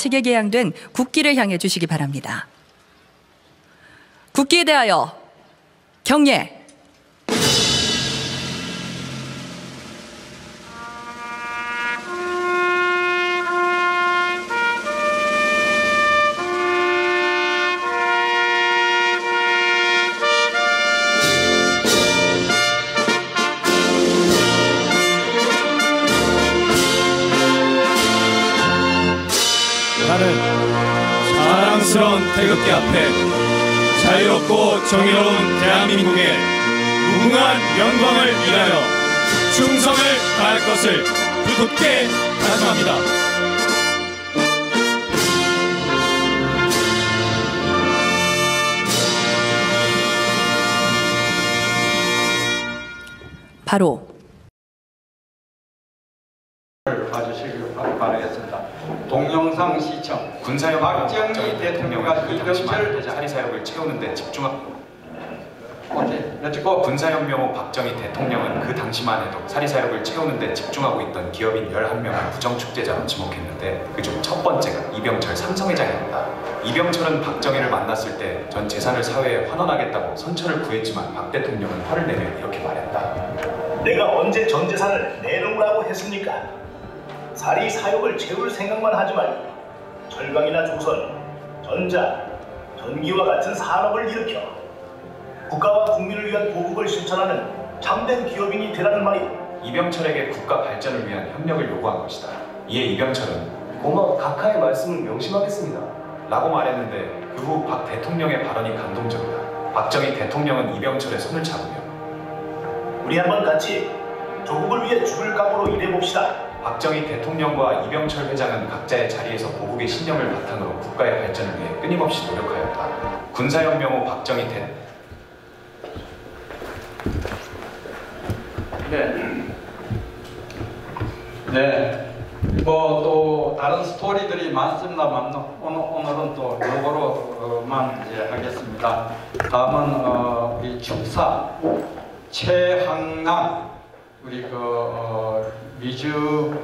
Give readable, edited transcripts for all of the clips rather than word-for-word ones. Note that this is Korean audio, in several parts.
측에 개양된 국기를 향해 주시기 바랍니다. 국기에 대하여 경례. 나는 사랑스러운 태극기 앞에 자유롭고 정의로운 대한민국의 무궁한 영광을 위하여 충성을 다할 것을 굳게 다짐합니다. 바로 봐주시길 바라겠습니다. 동영상 시청 군사형 박정희 대통령과 이병철 사리사욕을 채우는데 여쭙고 군사혁명 후 박정희 대통령은 그 당시만 해도 사리사욕을 채우는데 집중하고 있던 기업인 11명을 부정축제자로 지목했는데 그중 첫 번째가 이병철 삼성회장입니다. 이병철은 박정희를 만났을 때 전 재산을 사회에 환원하겠다고 선처를 구했지만 박 대통령은 화를 내며 이렇게 말했다. 내가 언제 전 재산을 내놓으라고 했습니까? 사리사욕을 채울 생각만 하지 말고 철강이나 조선, 전자, 전기와 같은 산업을 일으켜 국가와 국민을 위한 보국을 실천하는 참된 기업인이 되라는 말이. 이병철에게 국가 발전을 위한 협력을 요구한 것이다. 이에 이병철은 고마 각하의 말씀을 명심하겠습니다 라고 말했는데 그 후 박 대통령의 발언이 감동적이다. 박정희 대통령은 이병철의 손을 잡으며 우리 한번 같이 조국을 위해 죽을 각오로 일해봅시다. 박정희 대통령과 이병철 회장은 각자의 자리에서 보국의 신념을 바탕으로 국가의 발전을 위해 끊임없이 노력하였다. 군사혁명 후 박정희 뭐 또 다른 스토리들이 많습니다만 오늘은 또 요거로만 이제 하겠습니다. 다음은 우리 축사 최항남 우리 미주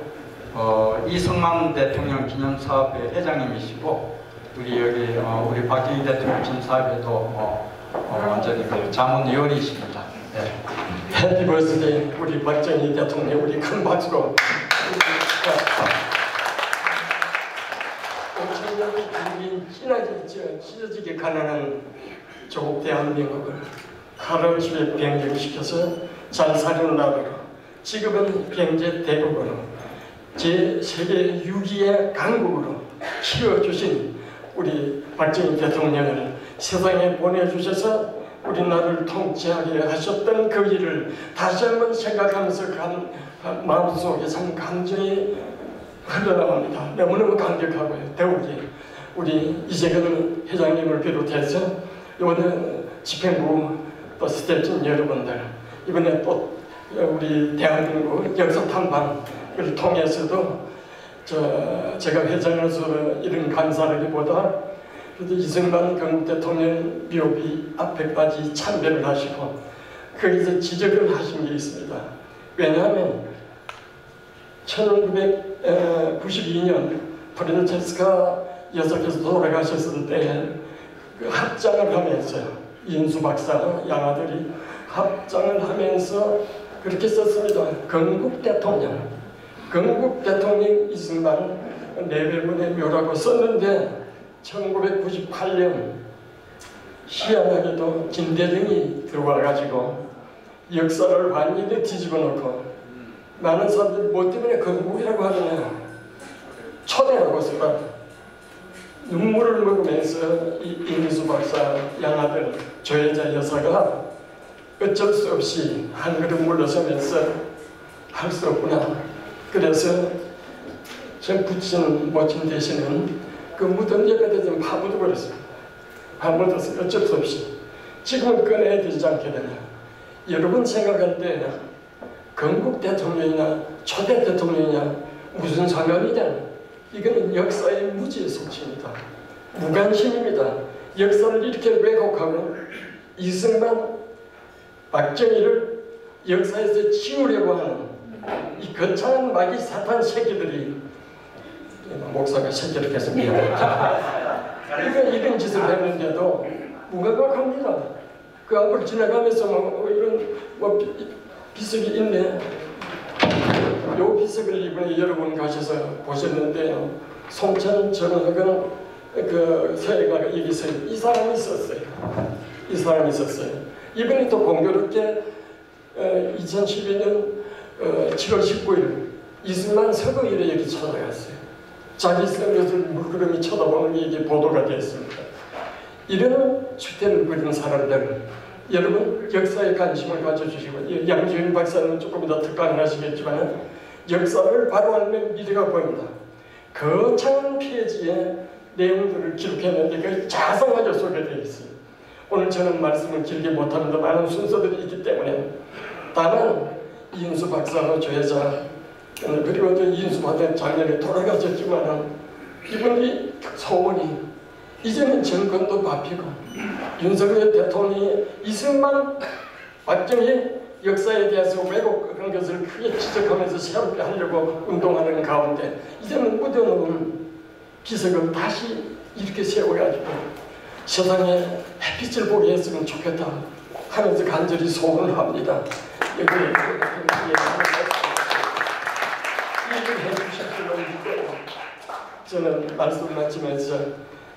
이승만 대통령 기념사업회 회장님이시고 우리 여기 우리 박정희 대통령 기념사업회도 완전히 자문위원이십니다. 해피 버스데이 우리 박정희 대통령 우리 큰 박수로 5천년의 국민 찢어지게 가난한 조국 대한민국을 하루아침에 변경시켜서 잘 사는 나라로 지금은 경제 대국으로 제 세계 6위의 강국으로 키워주신 우리 박정희 대통령을 세상에 보내주셔서 우리나라를 통치하게 하셨던 그 일을 다시 한번 생각하면서 마음속에 참 감정이 흘러나옵니다. 너무너무 감격하고요. 더욱이 우리 이재근 회장님을 비롯해서 이번에 집행부 또 스태프진 여러분들 이번에 또 우리 대한민국 역사탐방을 통해서도 제가 회장으로서 이런 감사하기보다 그래도 이승만 건국 대통령 묘비 앞에까지 참배를 하시고 거기서 지적을 하신 게 있습니다. 왜냐하면 1992년 프란체스카 여사께서 돌아가셨을 때 그 합장을 하면서 인수 박사와 양아들이 합장을 하면서 그렇게 썼습니다. 건국 대통령 이승만 내배분의 묘라고 썼는데 1998년 희한하게도 김대중이 들어와가지고 역사를 완전히 뒤집어 놓고 많은 사람들이 뭐 때문에 건국이라고 하느냐 초대하고 있어라 눈물을 먹으면서 이인수 박사 양아들 조혜자 여사가 어쩔 수 없이 한 걸음 물러서면서 할 수 없구나. 그래서 전 붙이는 모친 대신은 그 무덤 옆에다 좀 파묻어버렸습니다. 파묻어서 어쩔 수 없이 지금은 꺼내야 되지 않겠느냐. 여러분 생각할 때 건국 대통령이나 초대 대통령이냐 무슨 상관이냐. 이거는 역사의 무지의 속죄입니다. 무관심입니다. 역사를 이렇게 왜곡하고 이승만, 박정희를 역사에서 지우려고 하는 이 거창한 마귀 사탄 새끼들이 목사가 새끼를 계속 이런 짓을 했는데도 무감각합니다. 그 앞을 지나가면서 이런 비석이 있네. 요 비석을 이번에 여러분 가셔서 보셨는데요. 송천 전학은 그 서해가 여기서 이 사람이 있었어요. 이 사람이 있었어요. 이번에 또 공교롭게 2012년 7월 19일 이승만 서거일에 여기 찾아갔어요. 자기 쓴 것을 물끄러미 쳐다보는 게 이게 보도가 되었습니다. 이런 추태를 부리는 사람들, 여러분 역사에 관심을 가져주시고, 양지윤 박사는 조금 더 특강을 하시겠지만 역사를 바로 알면 미래가 보인다. 거창한 페이지에 내용들을 기록했는데 그 자상하게 소개되어 있어요. 오늘 저는 말씀을 길게 못합니다. 많은 순서들이 있기 때문에. 다만 이인수 박사와 조회자 그리고 이인수 박사는 작년에 돌아가셨지만 이분이 소원이 이제는 정권도 바뀌고 윤석열 대통령이 이승만 박정희 역사에 대해서 왜곡한 것을 크게 지적하면서 새롭게 하려고 운동하는 가운데 이제는 묻어놓은 비석을 다시 이렇게 세워가지고 세상에 햇빛을 보게 했으면 좋겠다 하면서 간절히 소원을 합니다. 여기 이익을 해주실 줄로 믿고 저는 말씀을 마치면서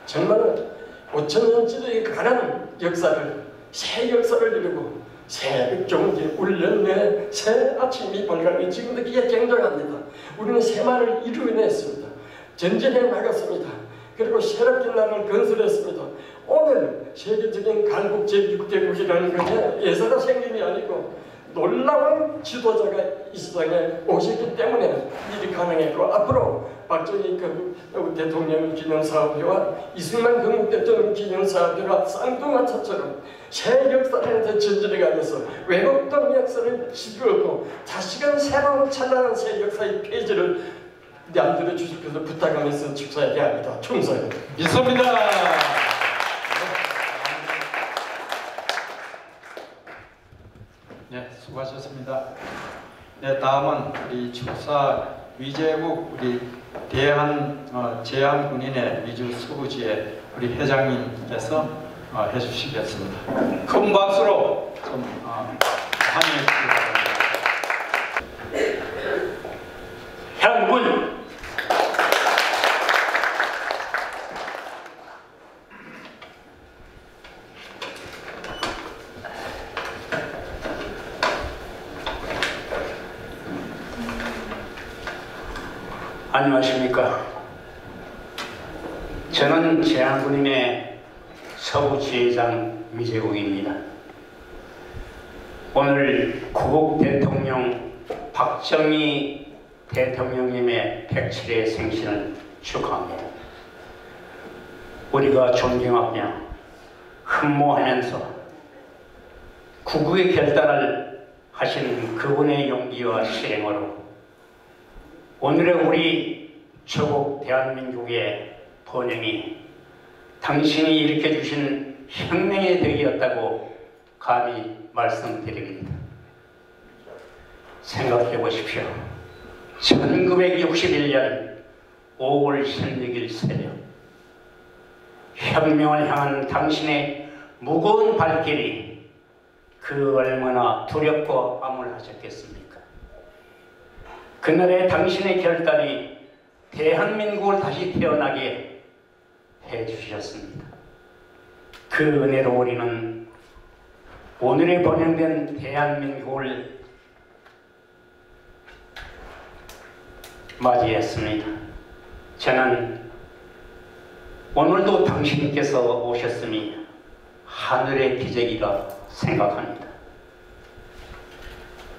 정말 5,000년쯤에 관한 역사를 새 역사를 이루고 새 경제 울렸네 새 아침이 밝았네. 지금도 그게 굉장합니다. 우리는 새말을 이루어냈습니다. 전쟁에 나갔습니다. 그리고 새롭게 나라를 건설했습니다. 오늘 세계적인 강국 제6대국이라는 것은 예사가 생김이 아니고 놀라운 지도자가 이 세상에 오셨기 때문에 일이 가능했고, 앞으로 박정희 대통령 기념사업회와 이승만 건국 대통령 기념사업회가 쌍둥이차처럼 새 역사를 전진해가면서 왜곡된 역사를 지우고 다시금 새로운 찬란한 새 역사의 페이지를 만들어 주십시오 부탁하면서 축사에 대합니다. 충성. 믿습니다. 네, 수고하셨습니다. 네, 다음은 우리 축사 위제국 우리 제한군인의 위주 수부지의 우리 회장님께서 해주시겠습니다. 큰 박수로 좀 환영해 주시기 바랍니다. 향군 안녕하십니까. 저는 제한군인의 서부지회장 위제국입니다. 오늘 구국 대통령 박정희 대통령님의 107회 생신을 축하합니다. 우리가 존경하며 흠모하면서 구국의 결단을 하신 그분의 용기와 실행으로 오늘의 우리 조국 대한민국의 번영이 당신이 일으켜주신 혁명의 덕이었다고 감히 말씀드립니다. 생각해 보십시오. 1961년 5월 16일 새벽 혁명을 향한 당신의 무거운 발길이 그 얼마나 두렵고 암울하셨겠습니까? 그날의 당신의 결단이 대한민국을 다시 태어나게 해주셨습니다. 그 은혜로 우리는 오늘의 번영된 대한민국을 맞이했습니다. 저는 오늘도 당신께서 오셨음이 하늘의 기적이라 생각합니다.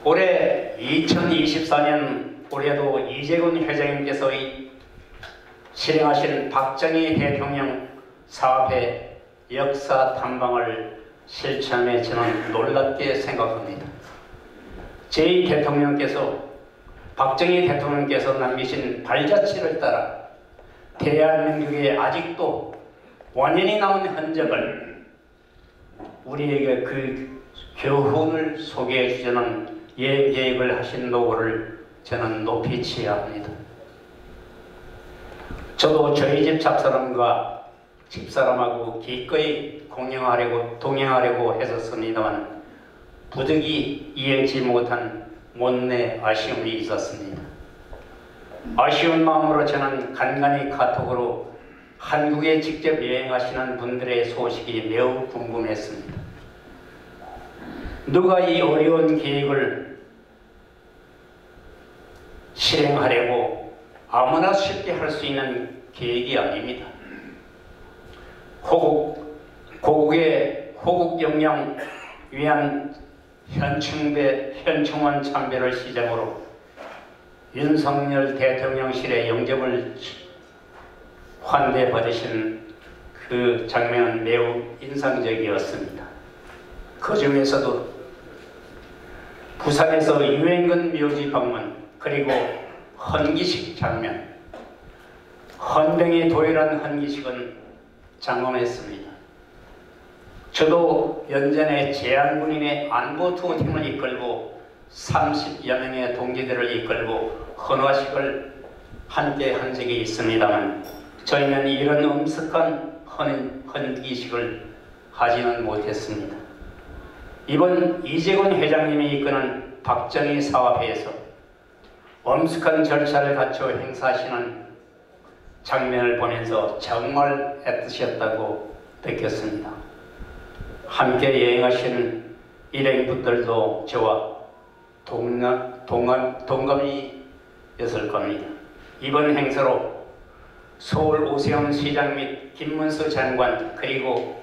올해 2024년 올해도 이재근 회장님께서 실행하신 박정희 대통령 사업의 역사 탐방을 실천해 저는 놀랍게 생각합니다. 제2 박정희 대통령께서 남기신 발자취를 따라 대한민국에 아직도 완연히 남은 흔적을 우리에게 그 교훈을 소개해 주자는 계획을 하신 노고를 저는 높이 취합니다. 저도 저희 집 집사람과 집사람하고 기꺼이 동행하려고 했었습니다만 부득이 이해지 못한 못내 아쉬움이 있었습니다. 아쉬운 마음으로 저는 간간히 카톡으로 한국에 직접 여행하시는 분들의 소식이 매우 궁금했습니다. 누가 이 어려운 계획을 실행하려고 아무나 쉽게 할 수 있는 계획이 아닙니다. 호국 영령 위한 현충원 참배를 시작으로 윤석열 대통령실의 영접을 환대받으신 그 장면은 매우 인상적이었습니다. 그 중에서도 부산에서 유행근 묘지 방문, 그리고 헌기식 장면, 헌병이 도열한 헌기식은 장엄했습니다. 저도 연전에 제안군인의 안보투어팀을 이끌고 30여 명의 동지들을 이끌고 헌화식을 함께 한 적이 있습니다만 저희는 이런 엄숙한 헌기식을 하지는 못했습니다. 이번 이재곤 회장님이 이끄는 박정희 사업회에서 엄숙한 절차를 갖춰 행사하시는 장면을 보면서 정말 애쓰셨다고 느꼈습니다. 함께 여행하신 일행분들도 저와 동감이었을 겁니다. 이번 행사로 서울 오세훈 시장 및 김문수 장관 그리고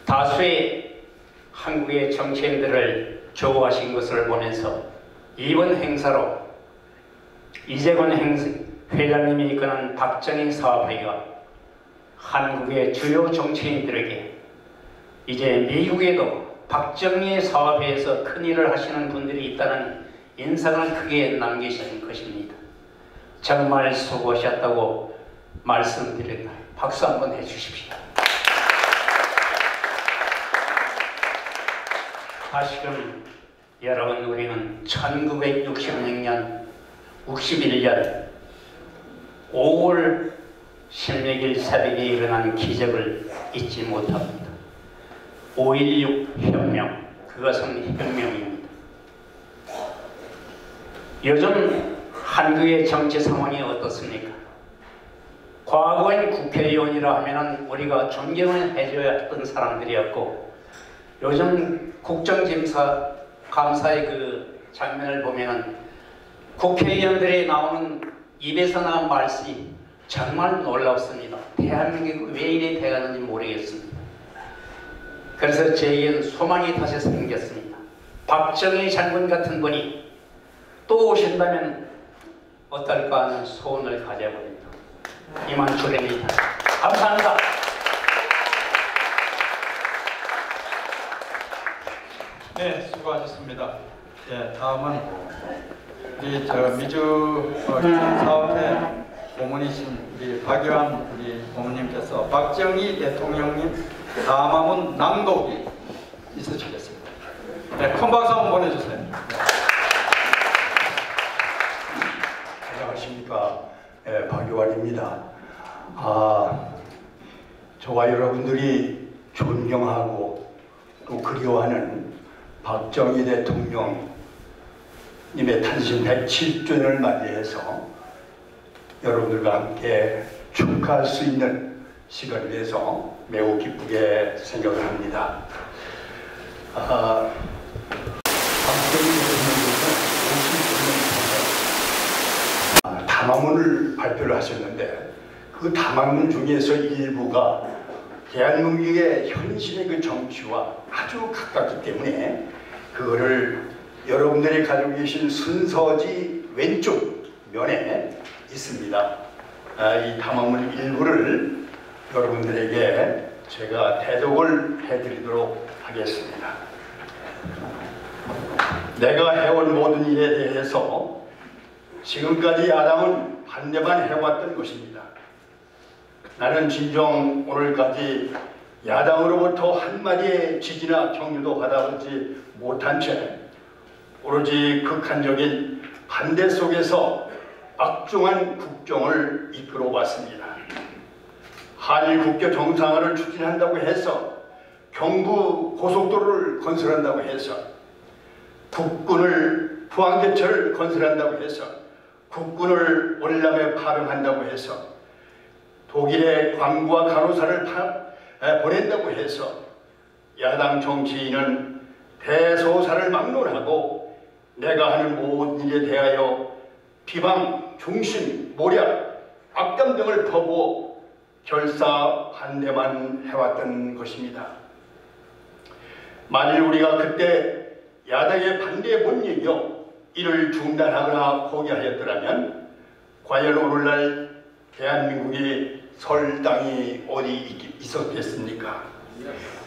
다수의 한국의 정치인들을 좋아하신 것을 보면서 이번 행사로 이재곤 회장님이 이끄는 박정희 사업회가 한국의 주요 정치인들에게 이제 미국에도 박정희 사업회에서 큰일을 하시는 분들이 있다는 인상을 크게 남기신 것입니다. 정말 수고하셨다고 말씀드립니다. 박수 한번 해주십시오. 다시금 여러분, 우리는 1961년 5월 16일 새벽에 일어난 기적을 잊지 못합니다. 5.16 혁명, 그것은 혁명입니다. 요즘 한국의 정치 상황이 어떻습니까? 과거엔 국회의원이라 하면 우리가 존경을 해줘야 했던 사람들이었고, 요즘 국정감사의 그 장면을 보면 국회의원들이 나오는 입에서 나온 말씀이 정말 놀랍습니다. 대한민국이 왜 이래 돼가는지 모르겠습니다. 그래서 저에게는 소망이 다시 생겼습니다. 박정희 장군 같은 분이 또 오신다면 어떨까 하는 소원을 가져봅니다. 이만 주립니다. 감사합니다. 네, 수고하셨습니다. 예, 다음은 우리 미주 사업회 고문이신 우리 박유한 우리 고문님께서 박정희 대통령님 담화문 낭독이 있으시겠습니다. 네, 큰 박수 한번 보내주세요. 안녕하십니까. 네, 박유환입니다. 저와 여러분들이 존경하고 또 그리워하는 박정희 대통령님의 탄신 107주년을 맞이해서 여러분들과 함께 축하할 수 있는 시간을 위해서 매우 기쁘게 생각을 합니다. 박정희 대통령께서 담화문을 발표를 하셨는데 그 담화문 중에서 일부가 대한민국의 현실의 그 정치와 아주 가깝기 때문에 그거를 여러분들이 가지고 계신 순서지 왼쪽 면에 있습니다. 이 담화문 일부를 여러분들에게 제가 대독을 해드리도록 하겠습니다. 내가 해온 모든 일에 대해서 지금까지 야당은 반대만 해왔던 것입니다. 나는 진정 오늘까지 야당으로부터 한마디의 지지나 격려도 받아보지 못한 채 오로지 극한적인 반대 속에서 악종한 국정을 이끌어 왔습니다. 한일 국교 정상화를 추진한다고 해서 경부 고속도로를 건설한다고 해서 국군을 포항제철을 건설한다고 해서 국군을 월남에 파병한다고 해서 독일의 광부와 간호사를 보낸다고 해서 야당 정치인은 대소사를 막론하고 내가 하는 모든 일에 대하여 비방, 중심, 모략, 악담 등을 퍼부어 결사 반대만 해왔던 것입니다. 만일 우리가 그때 야당의 반대에 못 이겨 이를 중단하거나 포기하였더라면 과연 오늘날 대한민국이 설 땅이 어디 있었겠습니까?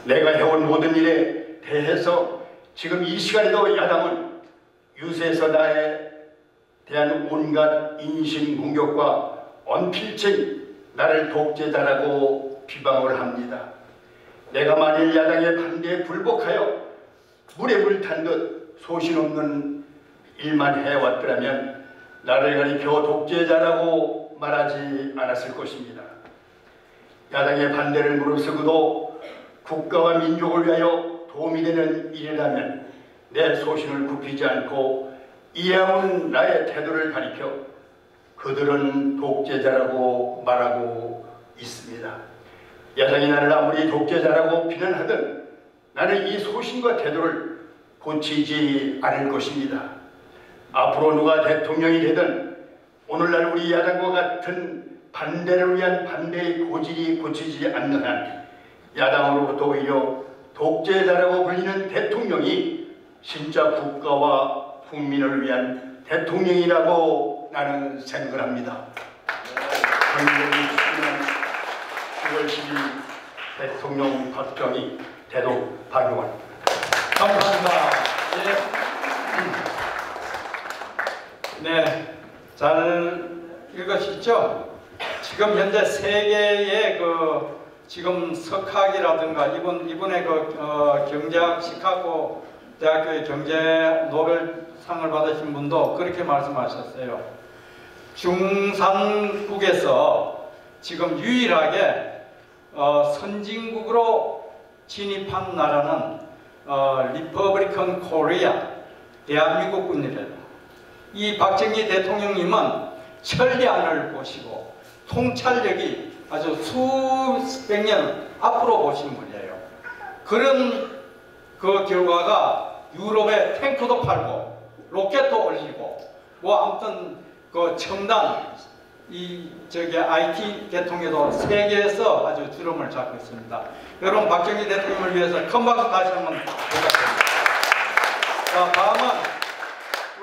내가 해온 모든 일에 대해서 지금 이 시간에도 야당은 유세에서 나에 대한 온갖 인신 공격과 언필책 나를 독재자라고 비방을 합니다. 내가 만일 야당의 반대에 불복하여 물에 물 탄 듯 소신 없는 일만 해왔더라면 나를 가리켜 독재자라고 말하지 않았을 것입니다. 야당의 반대를 무릅쓰고도 국가와 민족을 위하여 도움이 되는 일이라면 내 소신을 굽히지 않고 이해하는 나의 태도를 가리켜 그들은 독재자라고 말하고 있습니다. 야당이 나를 아무리 독재자라고 비난하든 나는 이 소신과 태도를 고치지 않을 것입니다. 앞으로 누가 대통령이 되든 오늘날 우리 야당과 같은 반대를 위한 반대의 고질이 고치지 않는 한 야당으로부터 오히려 독재자라고 불리는 대통령이 진짜 국가와 국민을 위한 대통령이라고 나는 생각합니다. 10월 10일 대통령 박정희 대독 박용환. 감사합니다. 네, 잘 읽으셨죠? 지금 현재 세계의 지금 석학이라든가 이분의 경제학 시카고 대학교의 경제 노벨상을 받으신 분도 그렇게 말씀하셨어요. 중산국에서 지금 유일하게 선진국으로 진입한 나라는 리퍼블리컨 코리아, 대한민국뿐이래요. 이 박정희 대통령님은 천리안을 보시고 통찰력이 아주 수백 년 앞으로 보신 분이에요. 그런 그 결과가 유럽에 탱크도 팔고 로켓도 올리고 아무튼 그 첨단 IT 계통에도 세계에서 아주 주름을 잡고 있습니다. 여러분 박정희 대통령을 위해서 큰 박수 다시 한번 부탁드립니다. 자, 다음은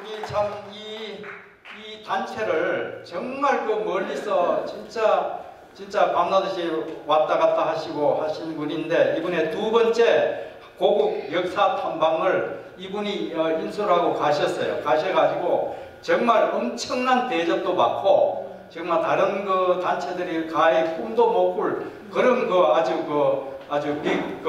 우리 참 이 단체를 정말 그 멀리서 진짜 밤낮없이 왔다 갔다 하신 분인데 이번에 두 번째 고국 역사 탐방을 이분이 인솔하고 가셨어요. 가셔가지고 정말 엄청난 대접도 받고 정말 다른 그 단체들이 가히 꿈도 못 꿀 그런 아주 빅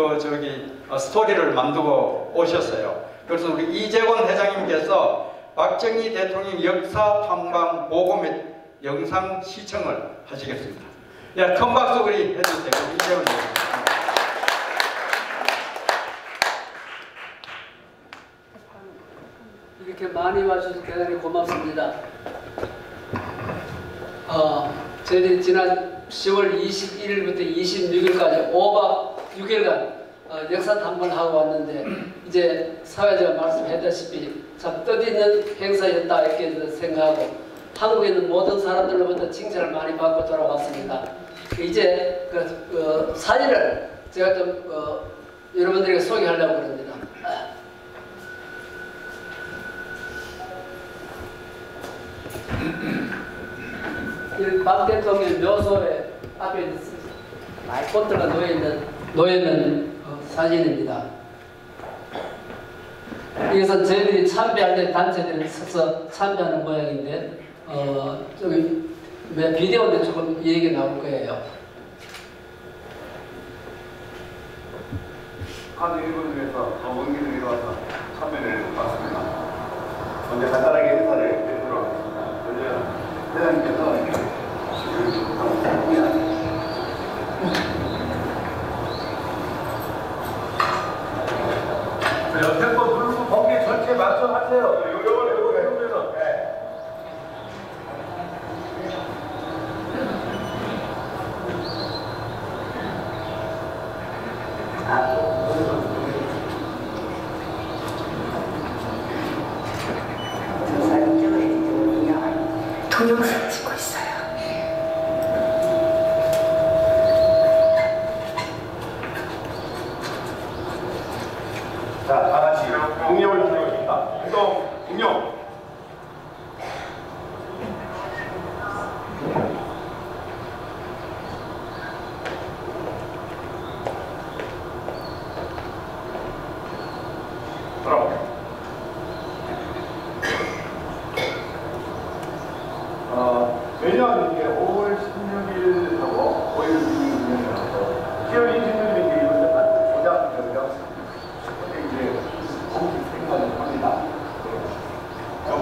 스토리를 만들고 오셨어요. 그래서 우리 이재권 회장님께서 박정희 대통령 역사 탐방 보고 및 영상 시청을 하시겠습니다. 야, 큰 박수 우리 해주세요. 이재권 회장님. 이렇게 많이 와주셔서 대단히 고맙습니다. 저희들이 지난 10월 21일부터 26일까지 5박 6일간 역사 탐방을 하고 왔는데 이제 사회자가 말씀했다시피 참 뜻있는 행사였다 이렇게 생각하고 한국에 있는 모든 사람들로부터 칭찬을 많이 받고 돌아왔습니다. 이제 그 사진을 제가 좀 여러분들에게 소개하려고 합니다. 박 대통령 묘소에 앞에 꽃들과 놓여있는 사진입니다. 이것은 저희들이 참배할 때 단체들이 서서 참배하는 모양인데 저기 비디오인데 조금 이 얘기 나올 거예요. 카드 일본을 위해서 원기를 이루어서 참배를 받습니다. 먼저 간단하게 인사를 드리도록 하겠습니다. 먼저 회장님께서 옆에 거 누르고 거기에 전체 맞춰 하세요. 요거 해보면은. 동영상 찍고 있어요. 자, 다 같이 공룡을 부르겠습니다. 운동, 공룡. 매년 이게 5월 16일하고 5월 26일이라서 10월 26일에 이제 이번에 조작되고요. 이제 공식 생산을 합니다. 저번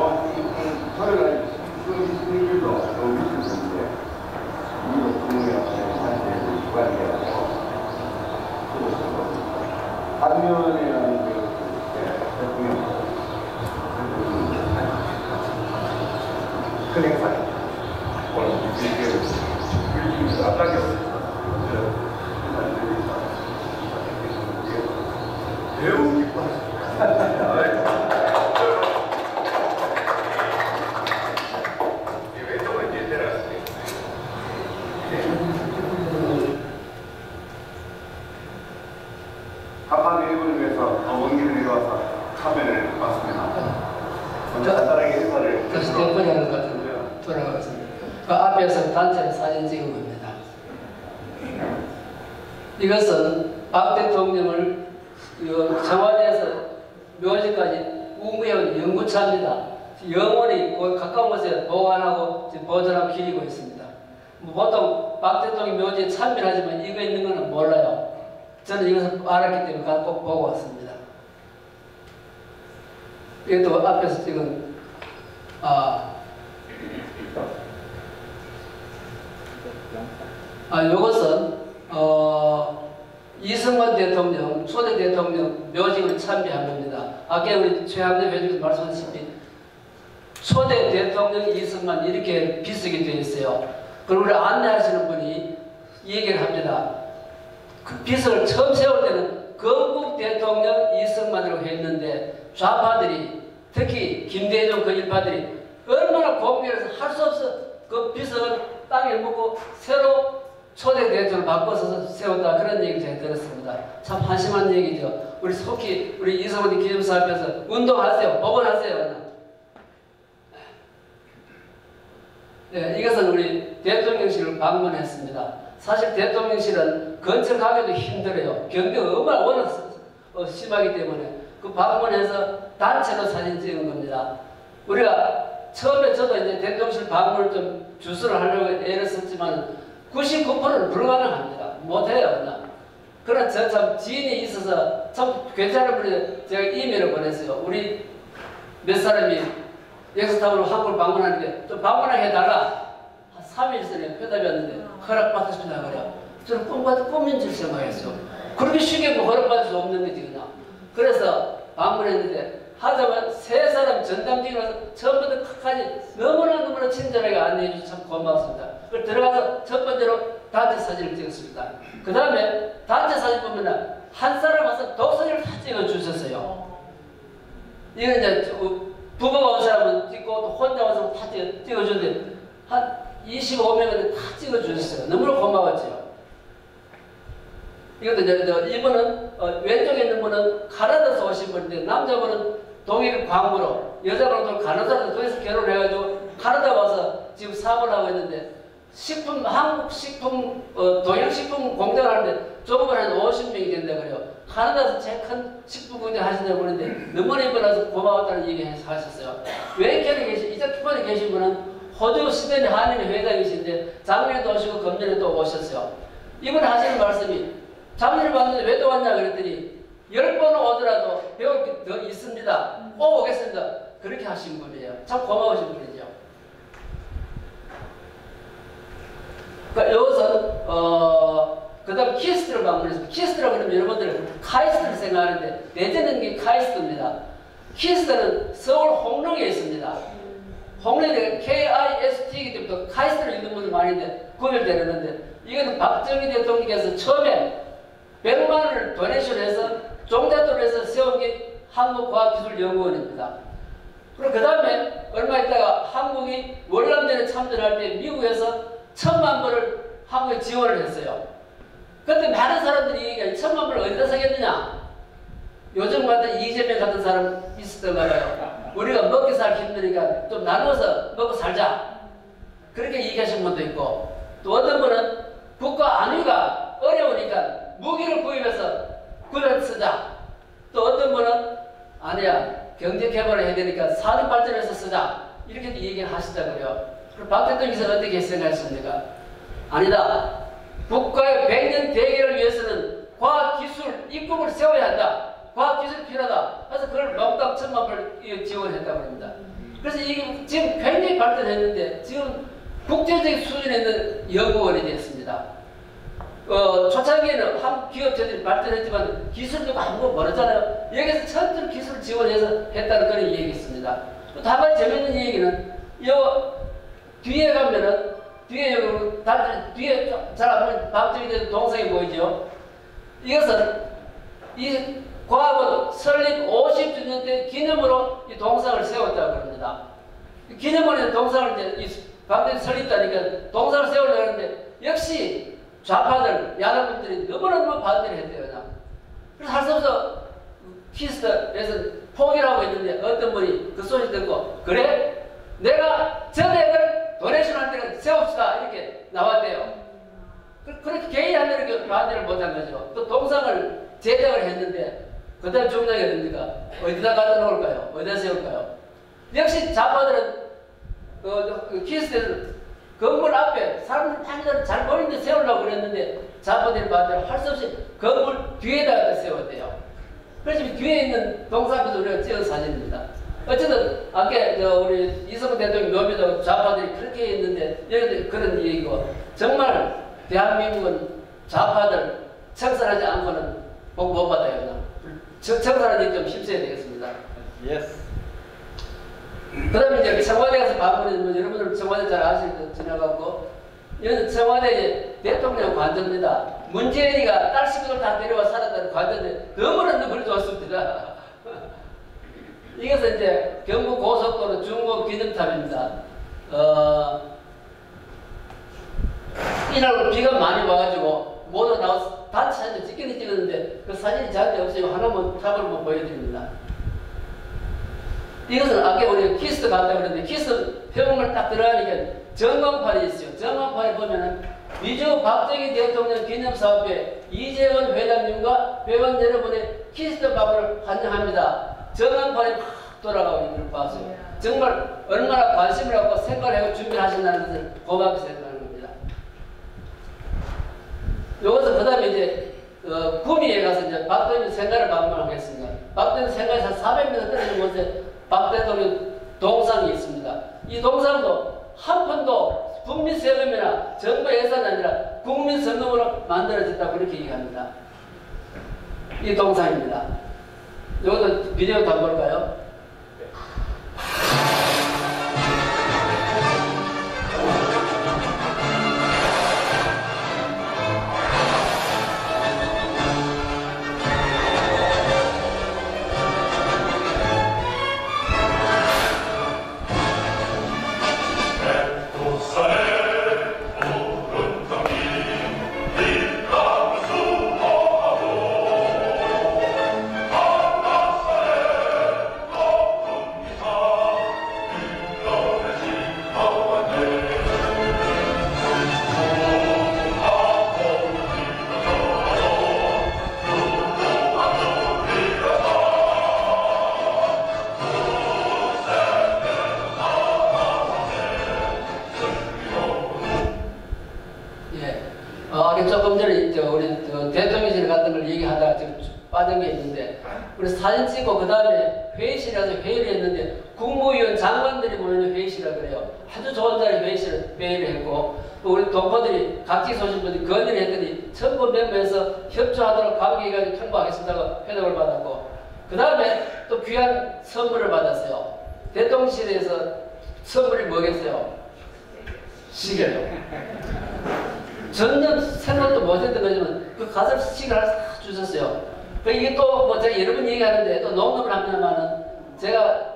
토요일날 10월 26일도 너무 미쳤는데 이거 공룡이라고 사실 주관이 돼가지고 반면이라는 그 대통령 큰 행사 매우 기뻐하십니다. 왼쪽은 이제 내려갔습니다. 갑판 일본을 위해서 원기를 이루어서 참여를 받습니다. 먼저 간단하게 인사를 다시 대본이 하는 것 같은데요. 돌아가겠습니다. 그 앞에서 단체로 사진 찍은 겁니다. 이것은 박 대통령을 청와대에서 묘지까지 우무해온 연구차입니다. 영원히 가까운 곳에 보관하고 보존하고 기리고 있습니다. 보통 박 대통령 묘지에 참여하지만 이거 있는 거는 몰라요. 저는 이것을 알았기 때문에 꼭 보고 왔습니다. 이것도 앞에서 찍은 이것은 이승만 대통령, 초대 대통령 묘직을 참배한 겁니다. 아까 우리 최한대 회장님께서 말씀하셨듯이 초대 대통령 이승만 이렇게 비석이 되어 있어요. 그리고 우리 안내하시는 분이 이 얘기를 합니다. 그 비석을 처음 세울 때는 건국 대통령 이승만이라고 했는데 좌파들이 특히 김대중 그 일파들이 얼마나 고민해서 할 수 없어 그 비석을 땅에 묻고 새로 초대 대통령을 바꿔서 세웠다 그런 얘기를 제가 들었습니다. 참 한심한 얘기죠. 우리 속히 우리 이승만 기념사 앞에서 운동하세요. 복원하세요. 네, 이것은 우리 대통령실을 방문했습니다. 사실 대통령실은 건축하기도 힘들어요. 경비가 워낙 심하기 때문에 그 방문해서 단체로 사진 찍은 겁니다. 우리가 처음에 저도 이제 대통령실 방문을 좀 주소를 하려고 애를 썼지만 99%는 불가능합니다. 못해요. 그러나 저 참 지인이 있어서 참 괜찮은 분이 제가 이메일을 보냈어요. 우리 몇 사람이 역사탑으로 한국을 방문하는데 좀 방문하게 해달라. 한 3일 전에 회답이 왔는데 허락받으십니다. 그래요. 저는 꿈인 줄 생각했어요. 그렇게 쉽게 뭐 허락받을 수 없는 거지 그냥. 그래서 방문했는데 하자마자 세 사람 전담직이라서 처음부터 끝까지 너무나 친절하게 안내해 주셔서 참 고맙습니다. 그걸 들어가서 첫 번째로 단체 사진을 찍었습니다. 그 다음에 단체 사진 보면 한 사람 와서 독서리를 다 찍어 주셨어요. 이건 이제 부부가 온 사람은 찍고 또 혼자 와서 다 찍어주는데 한 25명을 다 찍어주셨어요. 너무나 고마웠죠. 이것도 이제 이분은 왼쪽에 있는 분은 카나다에서 오신 분인데 남자분은 동일 광부로 여자분은 간호사로 거기서 결혼해가지고 카나다 와서 지금 사업을 하고 있는데 한국 식품 동양식품 공장을 하는데 조금은 한 50명이 된다 그래요. 카나다에서 제일 큰 식품 공장 하신다고 그러는데 너무나 이분라서 고마웠다는 얘기 하셨어요. 왼쪽에 계신 이쪽 투판에 계신 분은 호주 시드니 한인 회장이신데 작년에도 오시고 금년에도 오셨어요. 이분 하시는 말씀이 작년에 봤는데 왜 또 왔냐 그랬더니 10번 오더라도 배울 게 더 있습니다. 꼭 오겠습니다. 그렇게 하신 분이에요. 참 고마우신 분이죠. 그러니까 이것은 그다음 키스트를 방문했습니다. 키스트라고 하면 여러분들 카이스트를 생각하는데 내재는 게 카이스트입니다. 키스트는 서울 홍릉에 있습니다. 홍릉에 KIST이기 때문에 카이스트를 읽는 분들 많이 구별되는데 이거는 박정희 대통령께서 처음에 100만 원을 도네이션해서 종잣돈을 해서 세운 게 한국과학기술연구원입니다. 그리고 그 다음에 얼마 있다가 한국이 월남전에 참전할 때 미국에서 1000만 불을 한국에 지원을 했어요. 그때 많은 사람들이 얘기해요. 1000만 불을 어디다 쓰겠느냐? 요즘 같은 이재명 같은 사람 있었던가 봐요. 우리가 먹기 살기 힘드니까 좀 나눠서 먹고 살자. 그렇게 얘기하신 분도 있고, 또 어떤 분은 국가 안위가 어려우니까 무기를 구입해서 군에 쓰자. 또 어떤 분은 아니야, 경제 개발을 해야 되니까 산업 발전해서 쓰자. 이렇게도 얘기를 하시더라고요. 그럼 박 대통령께서 어떻게 생각하십니까? 아니다. 국가의 100년 대계를 위해서는 과학기술 입국을 세워야 한다. 과학기술이 필요하다. 그래서 그걸 넉넉 1000만 불을 지원했다고 합니다. 그래서 이게 지금 굉장히 발전했는데 지금 국제적인 수준에 있는 연구원이 됐습니다. 초창기에는 한 기업체들이 발전했지만 기술도 아무것도 모르잖아요. 여기서 천천히 기술 지원해서 했다는 그런 얘기 있습니다. 다만 재밌는 얘기는 요 뒤에 가면은 뒤에 잘 안 보면 박정희 동상이 보이죠. 이것은 이 과학원 설립 50주년 때 기념으로 이 동상을 세웠다고 합니다. 기념으로 동상을 이제 박정희 설립자니까 동상을 세우려고 하는데 역시 좌파들, 야당분들이 너무너무 반대를 했대요. 그래서 할 수 없어 키스트에서 포기를 하고 있는데 어떤 분이 그 소식 듣고 그래? 내가 전액을 도네이션 할 때는 세웁시다 이렇게 나왔대요. 그렇게 개인한테 이렇게 반대를 못한 거죠. 또 동상을 제작을 했는데 그 다음 중요한 게 됩니까? 어디다 갖다 놓을까요? 어디다 세울까요? 역시 좌파들은 키스트에서 건물 앞에 사람들 많이들 잘 보이는데 세우려고 그랬는데 좌파들이 반대로 할 수 없이 건물 뒤에다 세웠대요. 그래서 뒤에 있는 동상 앞에서 우리가 찍은 사진입니다. 어쨌든 아까 우리 이승만 대통령 묘비도 좌파들이 그렇게 했는데 여기도 그런 얘기고 정말 대한민국은 좌파들 청산하지 않고는 복 못 받아요. 청산하는 데 좀 힘써야 되겠습니다. Yes. 그 다음에 이제 청와대 가서 방문했는데 여러분들 청와대 잘 아시는 지나가고 여기는 청와대 대통령 관저입니다. 문재인이가 딸 식구들 다 데려와 살았다는 관저인데 너무나 너무 좋습니다. 이것은 이제 경부 고속도로 중국 기념탑입니다. 이날 비가 많이 와가지고 모두 나와서 단체 사진 찍기는 찍었는데 그 사진이 저한테 없어요. 하나만 탑으로 보여드립니다. 이것은 아까 우리 키스트 갔다 그랬는데 키스트 표본을 딱 들어가니까 전광판이 있어요. 전광판에 보면은 미주 박정희 대통령 기념사업회 이재원 회장님과 회원 여러분의 키스트 방문을 환영합니다. 전광판이 막 돌아가고 있는 걸 봤어요. 정말 얼마나 관심을 갖고 생각을 하고 준비를 하신다는 것을 고맙게 생각하는 겁니다. 여기서 그 다음에 이제 구미에 가서 이제 박정희 생가를 방문하겠습니다. 박정희 생가에서 400m 떨어진 곳에 박 대통령 동상이 있습니다. 이 동상도 한 푼도 국민 세금이나 정부 예산이 아니라 국민 성금으로 만들어졌다고 그렇게 얘기합니다. 이 동상입니다. 여기도 비디오 한번 볼까요? 조금 전에 우리 대통령실 같은 걸 얘기하다가 지금 빠진 게 있는데 우리 사진 찍고 그 다음에 회의실에 가서 회의를 했는데 국무위원 장관들이 모이는 회의실이라 그래요. 아주 좋은 자리 회의를 했고 우리 동포들이 각지 소신 분들이 건의를 했더니 전부 멤버에서 협조하도록 강기관이 통보하겠습니다고 회동을 받았고 그 다음에 또 귀한 선물을 받았어요. 대통령실에서 선물이 뭐겠어요? 시계요. 전혀 생각도 못했던 거지만 그 가서 시계를 하나 주셨어요. 이게 또 뭐 제가 여러 번 얘기하는데 또 농담을 합니다만은 제가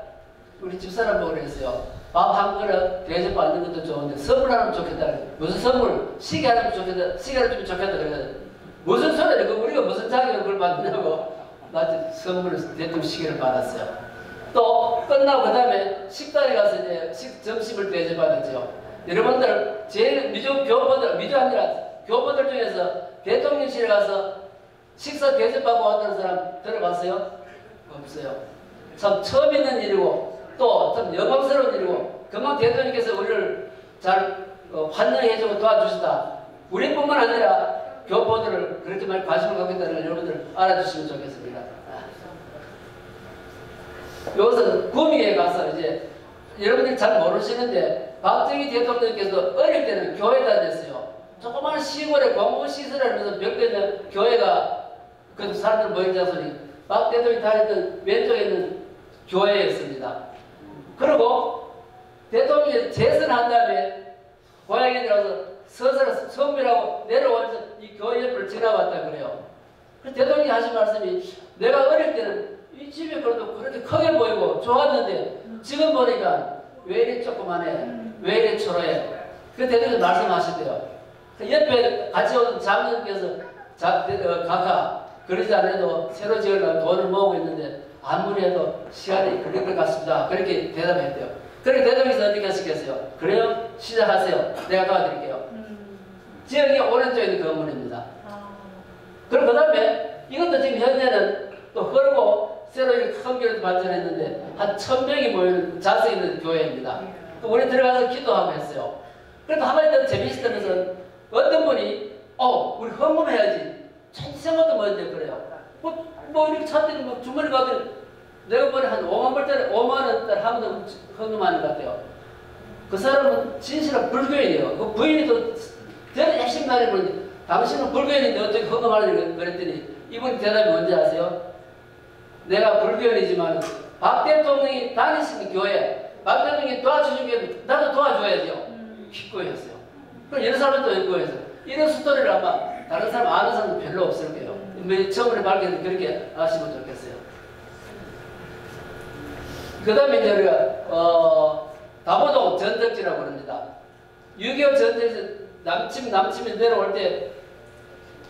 우리 집사람 보고 그랬어요. 밥 한 그릇 대접 받는 것도 좋은데 선물 하나 좋겠다. 무슨 선물? 시계 하나 좋겠다. 시계를 주면 좋겠다. 그러거든. 무슨 소리야? 우리가 무슨 자격으로 그걸 받느냐고. 나한테 선물을 대통령 시계를 받았어요. 또 끝나고 그 다음에 식당에 가서 이제 점심을 대접받았죠. 여러분들 제일 교포들 중에서 대통령실에 가서 식사 대접받고 왔다는 사람 들어봤어요? 없어요. 참 처음 있는 일이고 또 참 영광스러운 일이고 그만 대통령께서 우리를 잘 환영해주고 도와주시다. 우리뿐만 아니라 교포들을 그렇게 많이 관심을 갖고 있다는 걸 여러분들 알아주시면 좋겠습니다. 이것은 구미에 가서 이제 여러분들이 잘 모르시는데 박정희 대통령께서 어릴 때는 교회 다녔어요. 조그마한 시골에 공부시설을 하면서 몇 개 있는 교회가 그 사람들 모인 자소니 박 대통령이 다녔던 왼쪽에 있는 교회였습니다. 그리고 대통령이 재선한 다음에 고향에 들어가서 서서히 성묘라고 내려오면서 이 교회 옆을 지나왔다 그래요. 그래서 대통령이 하신 말씀이 내가 어릴 때는 이 집이 그래도 그렇게 크게 보이고 좋았는데 지금 보니까 왜 이리 조그만해? 왜 이리 초라해? 그 대통령이 말씀하시대요. 옆에 같이 오던 장로님께서 각하 그러지 않아도 새로 지으려고 돈을 모으고 있는데 아무리 해도 시간이 걸릴 것 같습니다. 그렇게 대답했대요. 그렇게 대통령께서 어떻게 하시겠어요? 그래요? 시작하세요. 내가 도와드릴게요. 지역이 오른쪽에 있는 건물입니다. 그럼 그 다음에 이것도 지금 현재는 또 헐고 새로 이렇게 큰 교회도 발전했는데 한 1000명이 모이는 자세 있는 교회입니다. 또 우리 들어가서 기도하고 했어요. 그래도 한마디 더 재미있었던 것은 어떤 분이 우리 헌금해야지. 생각도 못했는데 그래요. 뭐 이렇게 찾더니 뭐 주머니 가더니 내가 보니 한 5만 원짜리 한 번 헌금하는 것 같아요. 그 사람은 진실한 불교인이에요. 그 부인이 또 되게 열심히 다니는데 당신은 불교인인데 어떻게 헌금하려고 그랬더니 이분이 대답이 뭔지 아세요? 내가 불교인이지만 박 대통령이 다니시는 교회 박 대통령이 도와주신 게 나도 도와줘야죠. 기꺼이였어요. 그럼 이런 사람도 기꺼이했어요. 이런 스토리를 아마 다른 사람 아는 사람은 별로 없을 거예요. 처음에 밝혀서 그렇게 아시면 좋겠어요. 그 다음에 이제 우리가 다보동 전적지라고 합니다. 6.25 전적에서 남침이 내려올 때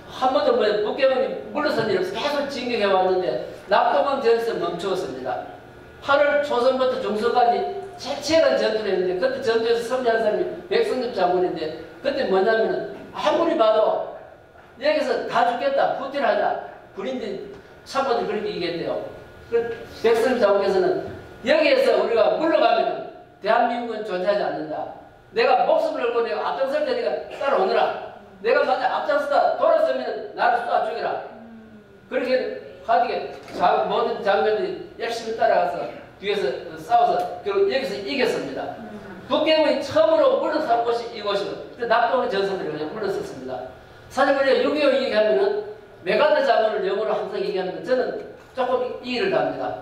한 번도 북경이 물러선 일이 없어 계속 진격해 왔는데 낙동강 전에서 멈추었습니다. 8월 초선부터 중순까지 치열한 전투를 했는데 그때 전투에서 승리한 사람이 백성엽 장군인데 그때 뭐냐면은 아무리 봐도 여기서 다 죽겠다 후퇴하자 군인들 참모들이 그렇게 얘기했대요. 그 백성엽 장군께서는 여기에서 우리가 물러가면 대한민국은 존재하지 않는다. 내가 목숨을 걸고 내가 앞장설 테니까 따라오느라. 내가 만약 앞장서다 돌아서면 나를 쏘아 죽여라. 그렇게 하기에 모든 장병들이 열심히 따라가서 뒤에서 싸워서 결국 여기서 이겼습니다. 북경이 처음으로 물러선 곳이 이곳이고 낙동의 전선들이 그냥 물러섰습니다. 사실 우리가 6.25 얘기하면은 메가더 장군을 영어로 항상 얘기하는데 저는 조금 이의를 답니다.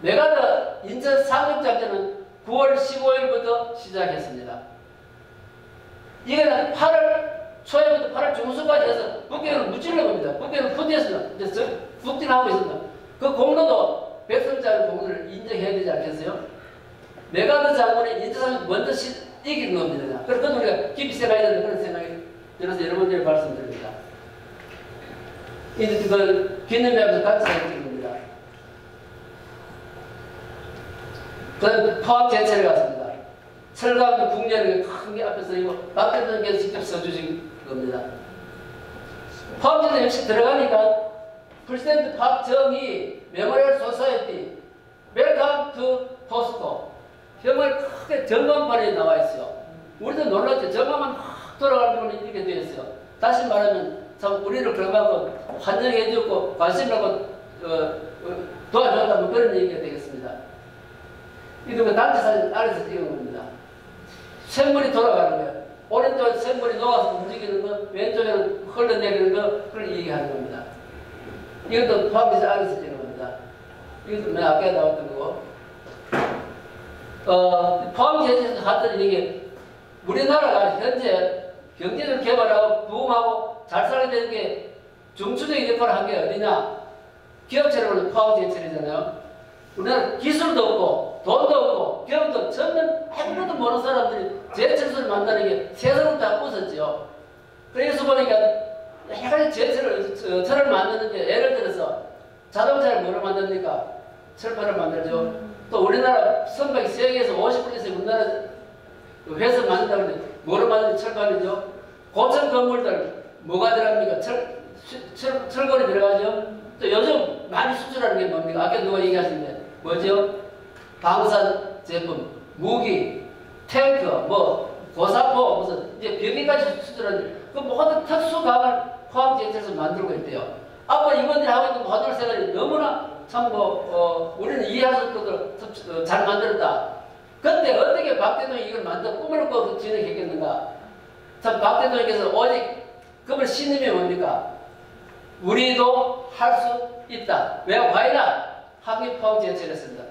메가더 인천 상륙작전은 9월 15일부터 시작했습니다. 이거는 8월 초에부터 8월 중순까지 해서 북경을 무찔러 봅니다. 북경을 후퇴했습니다. 이제 북진하고 있습니다. 그 공로도 백성장의 공로를 인정해야 되지 않겠어요? 메가더 장군의 인천상륙 먼저 이긴 겁니다. 그래서 우리가 깊이 생각해야 되는 그런 생각이 들어서 여러분들이 말씀드립니다. 이제 그걸 기념하면서 같이 생각해 겁니다. 그 다음에 포항 제철에 갔습니다. 철강 국례를 큰 게 앞에서 이거 박 대통령께서 직접 써주신 겁니다. 포항 제철 역시 들어가니까 프레지던트 박정희 메모리얼 소사이어티 웰컴 투 포스코 정말 크게 전광판에 나와 있어요. 우리도 놀랐죠. 전광판 확 돌아가는 건 이렇게 되어 있어요. 다시 말하면 참 우리를 그만큼 환영해주고 관심하고 도와줬다면 그런 얘기가 되겠습니다. 이거 단체 사진 아래서 찍은 겁니다. 샘물이 돌아가는 거예요. 오른쪽 샘물이 녹아서 움직이는 거, 왼쪽에는 흘러내리는 거, 그걸 얘기하는 겁니다. 이것도 포함돼서 아래서 찍은 겁니다. 이것도 맨 앞에 나왔던 거고. 포함돼서 하더니 이게 우리나라가 현재 경제를 개발하고 부흥하고 잘 살게 되는 게 중추적인 역할을 한 게 어디냐? 기업체로는 포함제철이잖아요. 우리나라 기술도 없고 돈도 없고 기업도 전혀 아무것도 모르는 사람들이 제철소를 만드는 게 세상을 다 부쉈죠. 그래서 보니까 여러 가지 철을 만드는데 예를 들어서 자동차를 뭐로 만듭니까? 철판을 만들죠. 또 우리나라 선박이 세계에서 50% 이상 우리나라 회사 만든다고 하는데 뭐로 만드는 철판이죠? 고층 건물들 뭐가 들어갑니까? 철골이 들어가죠. 또 요즘 많이 수출하는 게 뭡니까? 아까 누가 얘기하셨는데 뭐죠? 방산 제품, 무기, 탱크, 뭐 고사포 무슨 이제 병기까지 수출하는 그 모든 특수감을 포함제철에서 만들고 있대요. 앞으로 이번에 하고 있는 모든 생활이 너무나 참 우리는 이해할 수 없도록 잘 만들었다. 근데 어떻게 박 대통령이 이걸 만들어 꿈을 꾸고 진행했겠는가? 참 박 대통령께서 오직 그걸 신임이 뭡니까? 우리도 할 수 있다. 왜? 과연 항해 포함제철했습니다.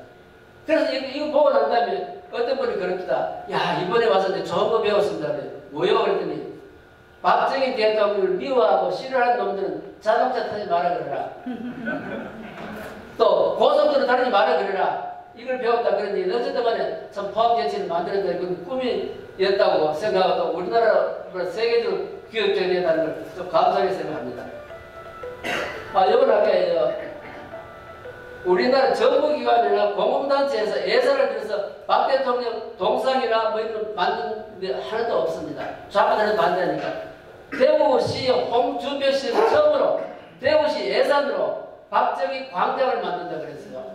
그래서 이거 보고 난 다음에 어떤 분이 그럽니다. 야, 이번에 와서 이제 좋은 거 배웠습니다. 뭐요? 그랬더니 박정희 대통령을 미워하고 싫어하는 놈들은 자동차 타지 마라 그래라. 또 고속도로 다니지 마라 그래라. 이걸 배웠다 그러니 어쨌든 간에 참 포함제철을 만들었는데 그건 꿈이었다고 생각하고 우리나라 세계적으로 기업적이 된다는 걸 좀 감사하게 생각합니다. 이번 아까 우리나라 정부기관이나 공공단체에서 예산을 들여서 박 대통령 동상이나 뭐 이런 만든 데 하나도 없습니다. 좌파들은 반대하니까. 대구시 홍준표시에서 처음으로 대구시 예산으로 박정희 광장을 만든다 그랬어요.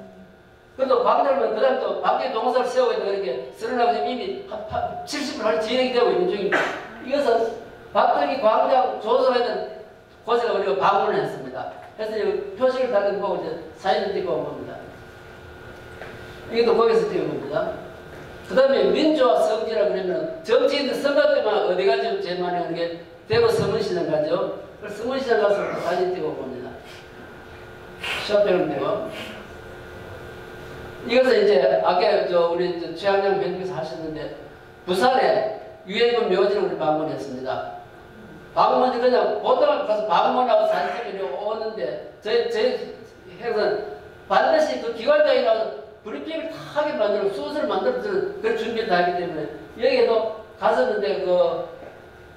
그래도 광장을 그 다음 또 박정희 동상을 세우고 있다 그렇게 쓰러나고 지금 이미 70% 진행이 되고 있는 중입니다. 이것은 박정희 광장 조성하는 곳에 우리가 방문을 했습니다. 그래서 표식을 달는 거 보고 이제 사진을 찍어 온 겁니다. 이것도 거기서 찍은 겁니다. 그 다음에 민주화 성지라 그러면 정치인들 선거 때만 어디 가죠? 제일 많이 하는 게 대구 서문시장 가죠. 그래서 서문시장 가서 사진 찍어 봅니다. 쇼핑을 되고. 이것은 이제 아까 우리 최양양 회장님께서 하셨는데 부산에 유해군 묘지를 우리 방문했습니다. 방문이 그냥 보통 가서 방문하고 사진 찍으려고 오는데 저희 행사는 반드시 그 기관장이 나와서 브리핑을 다 하게 만들고 순서를 만들어주는 그런 준비를 다 하기 때문에 여기에도 갔었는데 그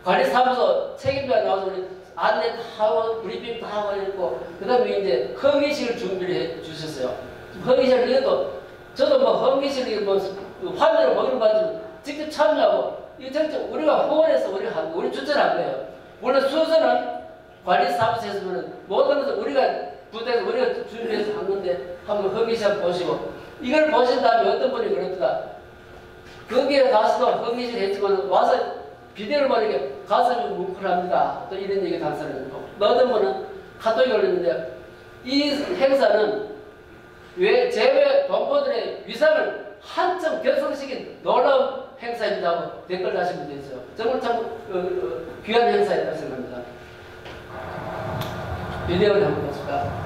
관리사무소 책임자가 나와서 우리 안내 다 하고 브리핑 다 하고 있고 그 다음에 이제 허기식을 준비를 해 주셨어요. 허기식을 이것도 저도 뭐 허기식을 뭐 환자를 거기를 가지고 직접 참여하고 이거 진짜 우리가 후원해서 우리 추천한 거예요. 물론 순서는 관리사무소에서 모든 것을 우리가 부대에서 우리가 준비해서 한 건데 한번 허기식 보시고 이걸 보신 다음에 어떤 분이 그랬더라. 거기에 가서도 허기식 했지만 와서 비디오를 보니까 가슴이 뭉클합니다. 또 이런 얘기 당사는 거. 어떤 분은 카톡이 올렸는데 이 행사는 제외 동포들의 위상을 한층 격상시킨 놀라운 행사입니다고 댓글 다신 분도 있어요. 정말 참 귀한 행사였다고 생각합니다. 비디오를 한번 보실까?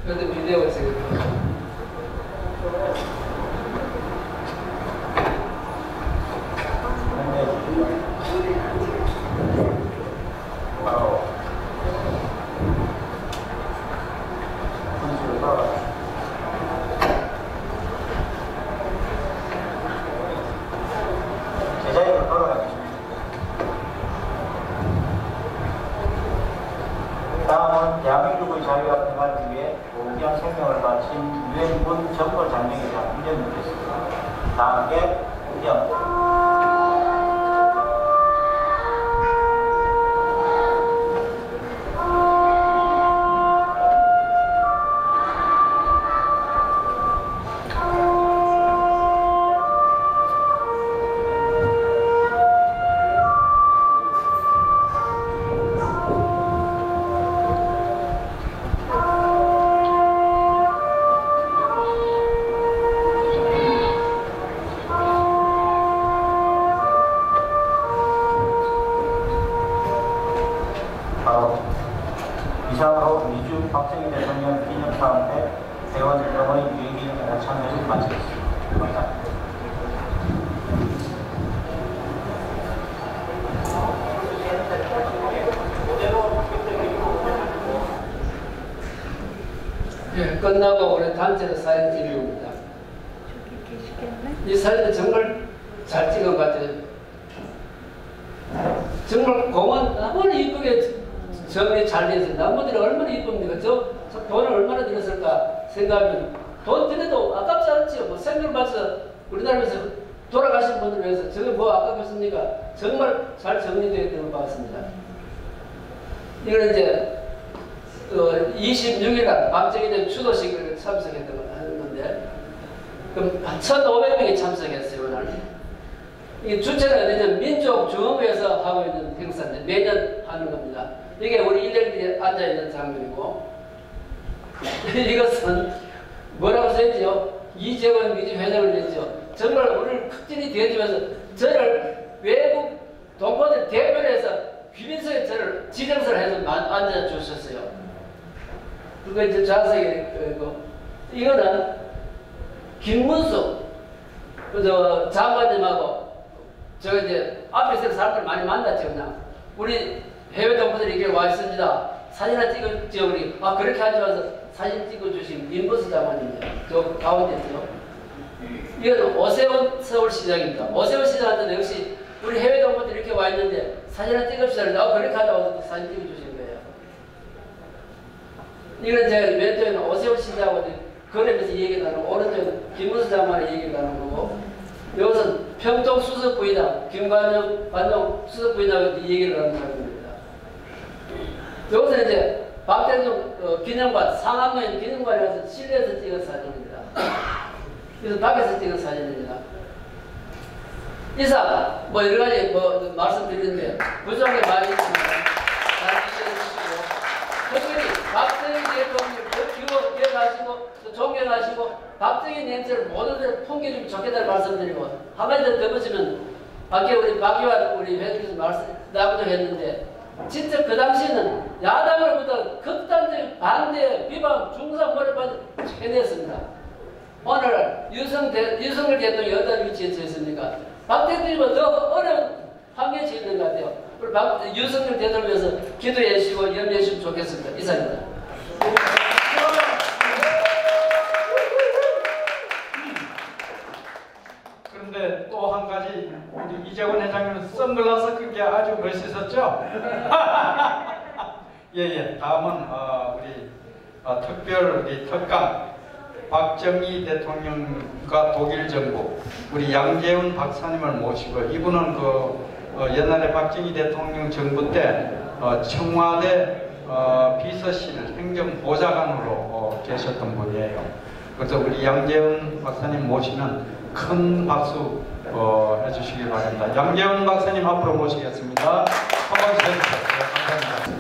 그런데 비대오가 있어요. 다음은 대한민국의 자유와 평화를 위해 고귀한 생명을 바친 유엔군 정벌장령에 대한 훈련 묻겠습니다. 다음에 훈련. 이상으로 미주 박정희 대통령 기념사업회 대원정의 유엔기념회가 참여를 마치겠습니다. 감사합니다. 예, 끝나고 우리 단체로 사진 찍습니다. 이 사진은 정말 잘 찍은 것 같아요. 정말 공원 너무나 이쁘게 정리 잘 돼서 나무들이 얼마나 이쁩니까? 저 돈을 얼마나 들였을까 생각하면 돈 들여도 아깝지 않지요. 뭐 생명 바쳐 우리나라에서 돌아가신 분들 위해서 저게 뭐 아깝겠습니까? 정말 잘 정리되어 있는 것 같습니다. 이건 이제 26일날 박정희 추도식을 참석했던 건데 그럼 1,500명이 참석했어요. 오늘. 이 주체는 어디냐 민족중앙회에서 하고 있는 행사인데 매년 하는 겁니다. 이게 우리 일행들이 앉아있는 장면이고 이것은 뭐라고 써있죠? 이재원 미주회장을 냈죠. 정말 오늘 극진이 되어지면서 저를 외국 동포들 대표해서 귀빈소에 저를 지정서를 해서 앉아주셨어요. 그거 이제 좌석이고 이거는 김문수 장관님하고 저 이제 앞에서 사람들 많이 만났죠. 그냥 우리 해외 동포들이 이렇게 와 있습니다. 사진 하나 찍었죠. 우리 그렇게 하지 마서 사진 찍어주신 민보수 장관님이요. 저 가운데 있죠. 이건 오세훈 서울시장입니다. 오세훈 시장한테는 역시 우리 해외 동포들이 이렇게 와 있는데 사진 하나 찍읍시다. 그렇게 하자고 사진 찍어주신 거예요. 이건 제가 왼쪽에는 오세훈 시장하고 그러면서 얘기 나누고 오른쪽은 김문수 장관의 얘기 나누는 거고 이것은 평동 수석부의장 김관영 관동 수석부의장하고 얘기를 나누는 겁니다. 이것은 이제 박대중 기념관 상암동에 기념관에 가서 실내에서 찍은 사진입니다. 그래서 밖에서 찍은 사진입니다. 이상 뭐 여러 가지 뭐 말씀드리는데 부정의 말이 있습니다. 잘 기억해 주시고 특별히 박정희 대통령 기억하시고 또 존경하시고 박정희 냄새를 모두들 풍겨주면 좋겠다는 말씀드리고 한 가지 더 덧붙이면 밖에 우리 박기환 우리 회장께서 나부터 했는데 진짜 그 당시에는 야당으로부터 극단적인 반대, 비방, 중상 몰입을 해냈습니다. 오늘 유석열 대통령이 어떤 위치에 서 있습니까? 박 대통령은 더 어려운 환경에 처해 있는 것 같아요. 우리 유석열 대통령을 위해서 기도해 주시고 염려해 주시면 좋겠습니다. 이상입니다. 그런데 또 한 가지 우리 이재원 회장님은 선글라스 끈 게 아주 멋있었죠? 예예. 다음은 우리 특별 우리 특강 박정희 대통령과 독일 정부 우리 양재훈 박사님을 모시고 이분은 옛날에 박정희 대통령 정부 때 청와대 비서실 행정보좌관으로 계셨던 분이에요. 그래서 우리 양재훈 박사님 모시면 큰 박수 해주시기 바랍니다. 양재훈 박사님 앞으로 모시겠습니다. 한번 해주세요. 감사합니다.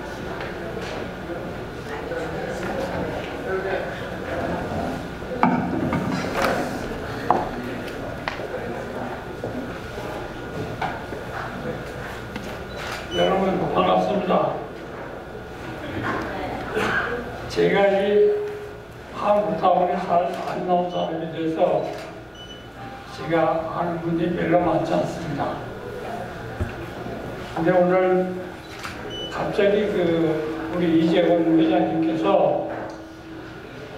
여러분 반갑습니다. 제가 이 한국사원에 잘 안 나온 사람에 대해서 제가 아는 분이 별로 많지 않습니다. 근데 오늘 갑자기 우리 이재원 회장님께서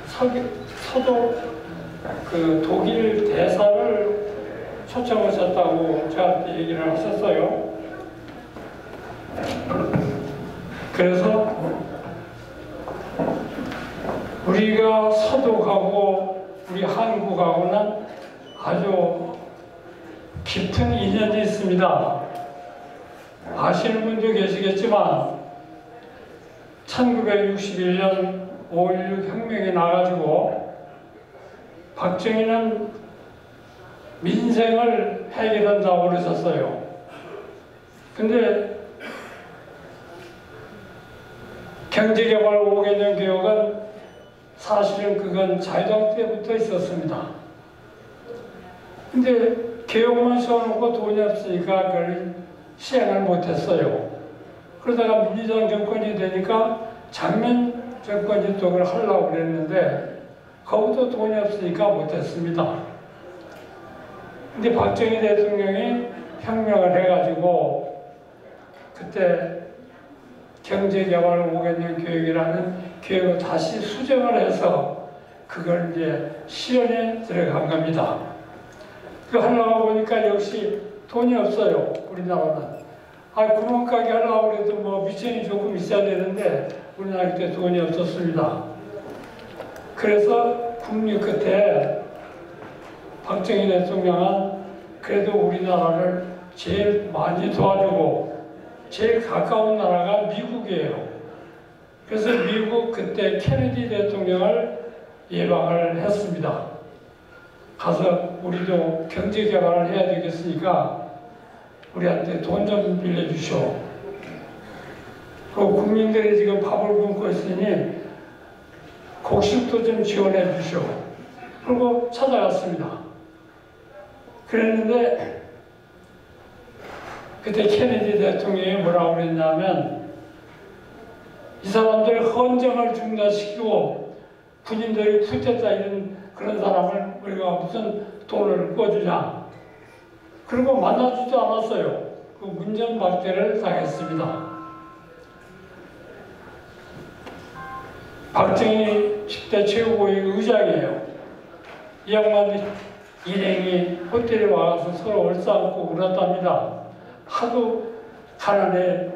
서도 독일 대사를 초청하셨다고 저한테 얘기를 하셨어요. 그래서 우리가 서독하고 우리 한국하고는 아주 깊은 인연이 있습니다. 아시는 분도 계시겠지만 1961년 5.16 혁명이 나가지고 박정희는 민생을 해결한다고 그러셨어요. 근데 경제개발 5개년 개혁은 사실은 그건 자유당 때부터 있었습니다. 근데 개혁만 세워놓고 돈이 없으니까 그걸 시행을 못했어요. 그러다가 민주당 정권이 되니까 장면 정권이 또 그걸 하려고 그랬는데 거기도 돈이 없으니까 못했습니다. 근데 박정희 대통령이 혁명을 해가지고 그때 경제개발 5개년 계획이라는 계획을 다시 수정을 해서 그걸 이제 실현에 들어간 겁니다. 그거 하려고 보니까 역시 돈이 없어요. 우리나라는. 구멍가게 하려고 해도 뭐 미천이 조금 있어야 되는데 우리나라 그때 돈이 없었습니다. 그래서 국립 끝에 박정희 대통령은 그래도 우리나라를 제일 많이 도와주고 제일 가까운 나라가 미국이에요. 그래서 미국 그때 케네디 대통령을 예방을 했습니다. 가서 우리도 경제개발을 해야 되겠으니까 우리한테 돈 좀 빌려주시오. 그리고 국민들이 지금 밥을 굶고 있으니 곡식도 좀 지원해 주시오. 그리고 찾아갔습니다. 그랬는데 그때 케네디 대통령이 뭐라고 그랬냐면 이 사람들 헌정을 중단시키고 군인들이 쿠데타 이런 그런 사람을 우리가 무슨 돈을 꿔주냐. 그리고 만나주지도 않았어요. 그 문전박대를 당했습니다. 박정희 10대 최고의 의장이에요. 이 양반이 일행이 호텔에 와서 서로 얼싸안고 울었답니다. 하도 가난에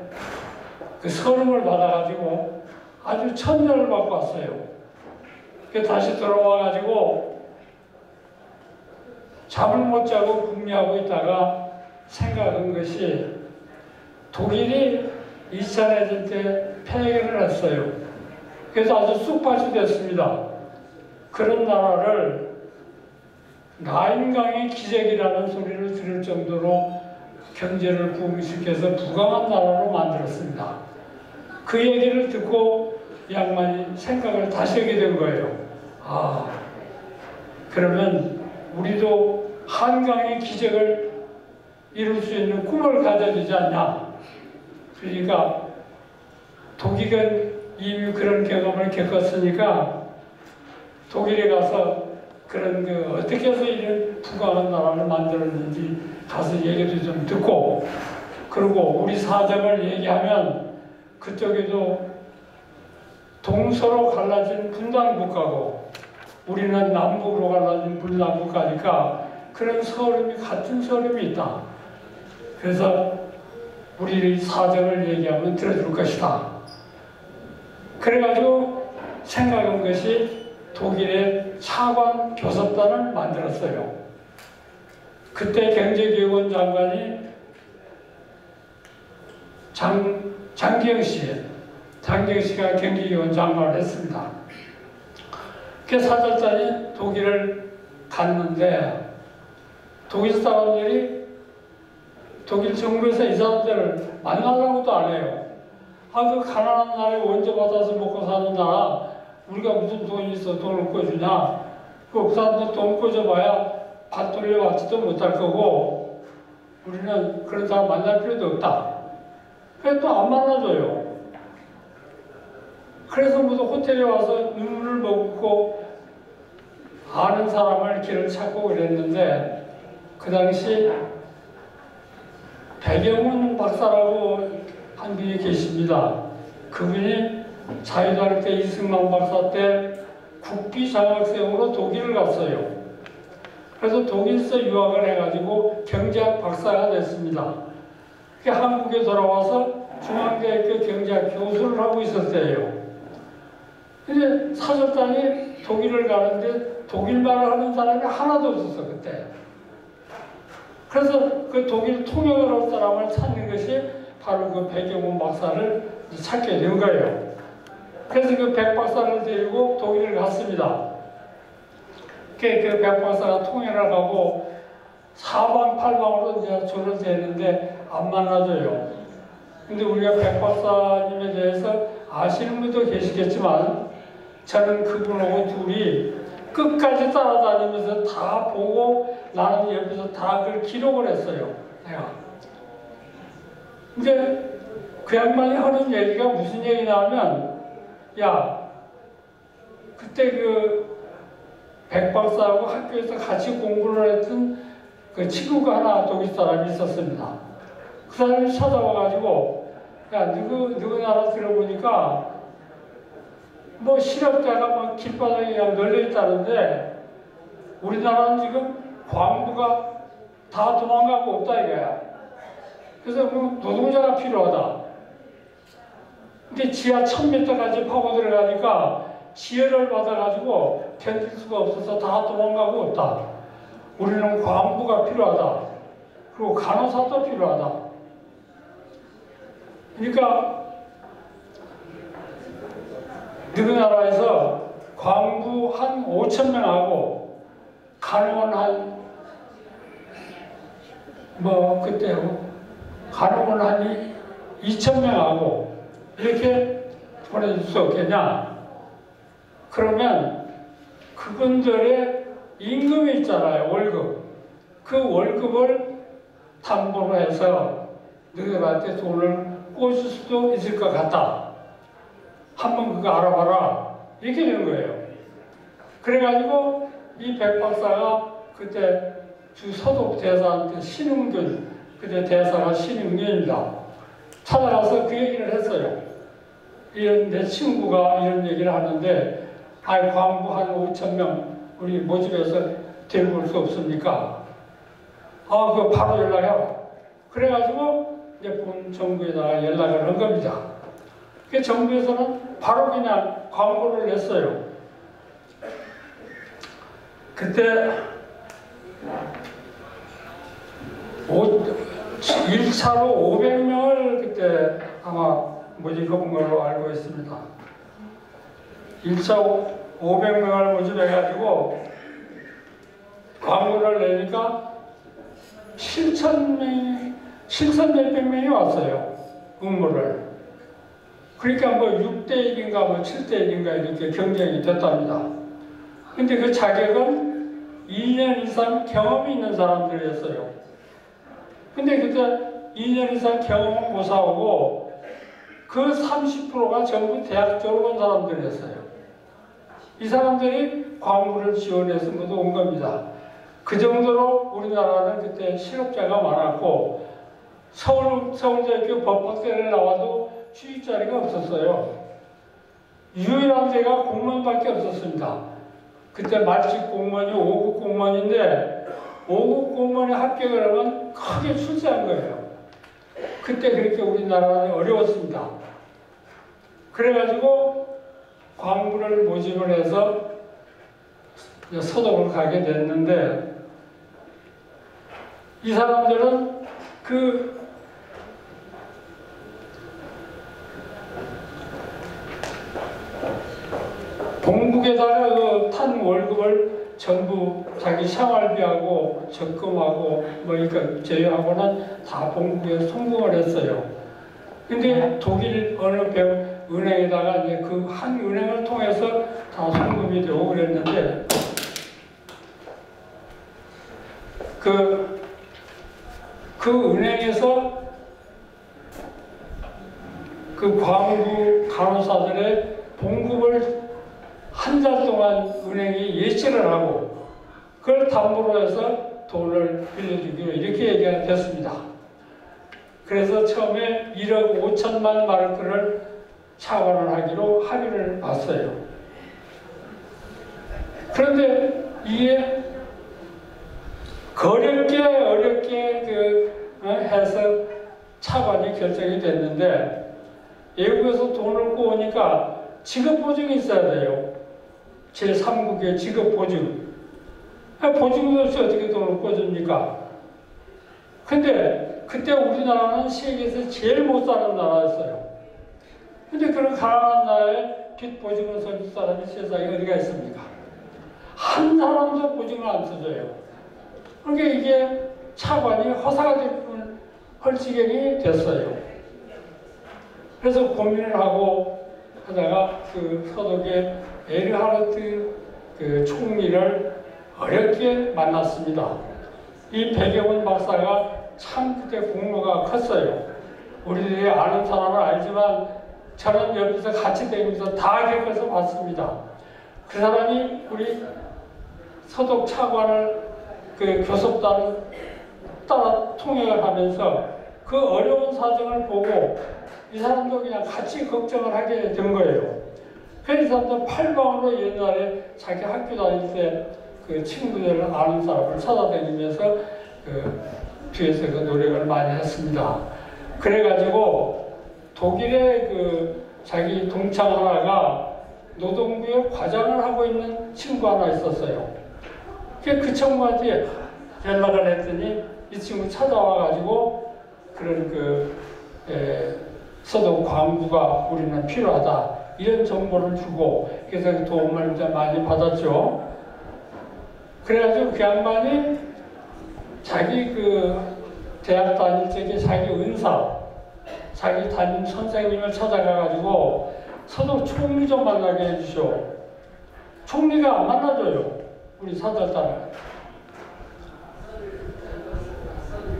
그 서름을 받아가지고 아주 천년을 받고 왔어요. 다시 돌아와가지고 잠을 못 자고 궁리하고 있다가 생각한 것이 독일이 2차 대전 때 폐해를 했어요. 그래서 아주 쑥밭이 됐습니다. 그런 나라를 라인강의 기적이라는 소리를 들을 정도로 경제를 부흥시켜서 부강한 나라로 만들었습니다. 그 얘기를 듣고 이 양반이 생각을 다시 하게 된 거예요. 그러면 우리도 한강의 기적을 이룰 수 있는 꿈을 가져야 되지 않냐. 그러니까 독일은 이미 그런 경험을 겪었으니까 독일에 가서 그런 어떻게 해서 이런 부강한 나라를 만들었는지 가서 얘기도 좀 듣고, 그리고 우리 사정을 얘기하면 그쪽에도 동서로 갈라진 분단국가고 우리는 남북으로 갈라진 분단국가니까 그런 서름이 같은 서름이 있다. 그래서 우리 사정을 얘기하면 들어줄 것이다. 그래가지고 생각한 것이 독일의 차관 교섭단을 만들었어요. 그때 경제기획원 장관이 장기영 씨가 경제기획원 장관을 했습니다. 그 사절단이 독일을 갔는데 독일 사람들이 독일 정부에서 이 사람들을 만나려고도 안 해요. 그 가난한 나라에 원조 받아서 먹고 사는 나라, 우리가 무슨 돈이 있어 돈을 꿔주냐. 그 사람들 돈 꿔줘봐야 밭 돌려받지도 못할 거고 우리는 그런 사람 만날 필요도 없다. 그래서 또 안 만나줘요. 그래서 무슨 호텔에 와서 눈물을 먹고 아는 사람을 길을 찾고 그랬는데 그 당시 배경훈 박사라고 한 분이 계십니다. 그분이 자유대학 때 이승만 박사 때 국비 장학생으로 독일을 갔어요. 그래서 독일에서 유학을 해가지고 경제학 박사가 됐습니다. 한국에 돌아와서 중앙대학교 경제학 교수를 하고 있었어요. 근데 사절단이 독일을 가는데 독일말을 하는 사람이 하나도 없었어 그때. 그래서 그 독일 통역을 할 사람을 찾는 것이 바로 그 배경훈 박사를 찾게 된 거예요. 그래서 그 백 박사를 데리고 독일을 갔습니다. 그 백 박사가 통역을 하고 사방팔방으로 이제 줄을 대는데 안 만나줘요. 근데 우리가 백 박사님에 대해서 아시는 분도 계시겠지만 저는 그분하고 둘이 끝까지 따라다니면서 다 보고 나는 옆에서 다 그걸 기록을 했어요. 내가. 근데 그 양반이 하는 얘기가 무슨 얘기냐면 야 그때 그 백박사하고 학교에서 같이 공부를 했던 그 친구가 하나 독일 사람이 있었습니다. 그 사람이 찾아와가지고 야 누구 나라 들어보니까 뭐 실업자가 막 길바닥에 그냥 널려있다는데 우리나라는 지금 광부가 다 도망가고 없다 이거야. 그래서 뭐 노동자가 필요하다. 근데 지하 1000m까지 파고 들어가니까 지혈을 받아가지고 견딜 수가 없어서 다 도망가고 없다. 우리는 광부가 필요하다. 그리고 간호사도 필요하다. 그러니까 너희 나라에서 광부 한 5,000명하고 간호원 한 그때 간호원 한 2,000명하고 이렇게 보내줄 수 없겠냐? 그러면 그분들의 임금이 있잖아요. 월급. 그 월급을 담보로 해서 너희들한테 돈을 꽂을 수도 있을 것 같다. 한번 그거 알아봐라. 이렇게 된 거예요. 그래가지고 이 백 박사가 그때 주 서독 대사한테 신웅균, 그때 대사가 신웅균입니다. 찾아가서 그 얘기를 했어요. 내 친구가 이런 얘기를 하는데 광부 한 5,000명 우리 모집해서 데리고 올 수 없습니까? 그거 바로 연락해라. 그래가지고 이제 본 정부에다가 연락을 한 겁니다. 그 정부에서는 바로 그냥 광고를 냈어요. 그때 1차로 500명을 그때 아마 모집한 걸로 알고 있습니다. 1차 500명을 모집해가지고 광고를 내니까 7,몇백 명이 왔어요. 응모를. 그러니까 6대 1인가 7대 1인가 이렇게 경쟁이 됐답니다. 근데 그 자격은 2년 이상 경험이 있는 사람들이었어요. 근데 그때 2년 이상 경험을 고사하고 그 30%가 전부 대학 졸업한 사람들이었어요. 이 사람들이 광부를 지원해서 모두 온 겁니다. 그 정도로 우리나라는 그때 실업자가 많았고 서울대학교 법학대를 나와도 취직 자리가 없었어요. 유일한 데가 공무원밖에 없었습니다. 그때 말직 공무원이 5급 공무원인데 5급 공무원에 합격을 하면 크게 출세한 거예요. 그때 그렇게 우리나라는 어려웠습니다. 그래가지고 광부를 모집을 해서 서독을 가게 됐는데 이 사람들은 그 본국에다가 그 탄 월급을 전부 자기 생활비하고 적금하고 그러니까 제외하고는 다 본국에 송금을 했어요. 근데 독일 어느 은행에다가 이제 그 한 은행을 통해서 다 송금이 되고 그랬는데 그 은행에서 그 광부 간호사들의 봉급을 한 달 동안 은행이 예치를 하고 그걸 담보로 해서 돈을 빌려주기로 이렇게 얘기가 됐습니다. 그래서 처음에 1억 5천만 마르크를 차관을 하기로 합의를 봤어요. 그런데 이게 어렵게 해서 차관이 결정이 됐는데 외국에서 돈을 꼬으니까 지급보증이 있어야 돼요. 제3국의 지급보증. 보증도 없이 어떻게 돈을 꿔줍니까? 근데 그때 우리나라는 세계에서 제일 못 사는 나라였어요. 근데 그런 가난한 나라에 빚 보증을 써줄 사람이 세상에 어디가 있습니까? 한 사람도 보증을 안 써줘요. 그러니까 이게 차관이 허사가 할 지경이 됐어요. 그래서 고민을 하고 하다가 그 서독의 에르하르트 그 총리를 어렵게 만났습니다. 이 배경훈 박사가 참 그때 공로가 컸어요. 우리들이 아는 사람은 알지만 저는 옆에서 같이 다니면서 다 겪어서 봤습니다. 그 사람이 우리 서독 차관을 그 교섭단을 따라 통역을 하면서 그 어려운 사정을 보고 이 사람도 그냥 같이 걱정을 하게 된 거예요. 그래서 이 사람도 팔방으로 옛날에 자기 학교 다닐 때 그 친구들 아는 사람을 찾아다니면서 그 뒤에서 그 노력을 많이 했습니다. 그래가지고 독일의 그 자기 동창 하나가 노동부의 과장을 하고 있는 친구 하나 있었어요. 그 친구한테 연락을 했더니 이 친구 찾아와가지고 그런 서독 광부가 우리는 필요하다 이런 정보를 주고 그래서 도움을 좀 많이 받았죠. 그래가지고 그 양반이 자기 그 대학 다닐 적에 자기 은사, 자기 담임 선생님을 찾아가가지고 서독 총리 좀 만나게 해주시오. 총리가 안 만나줘요. 우리 사절단을.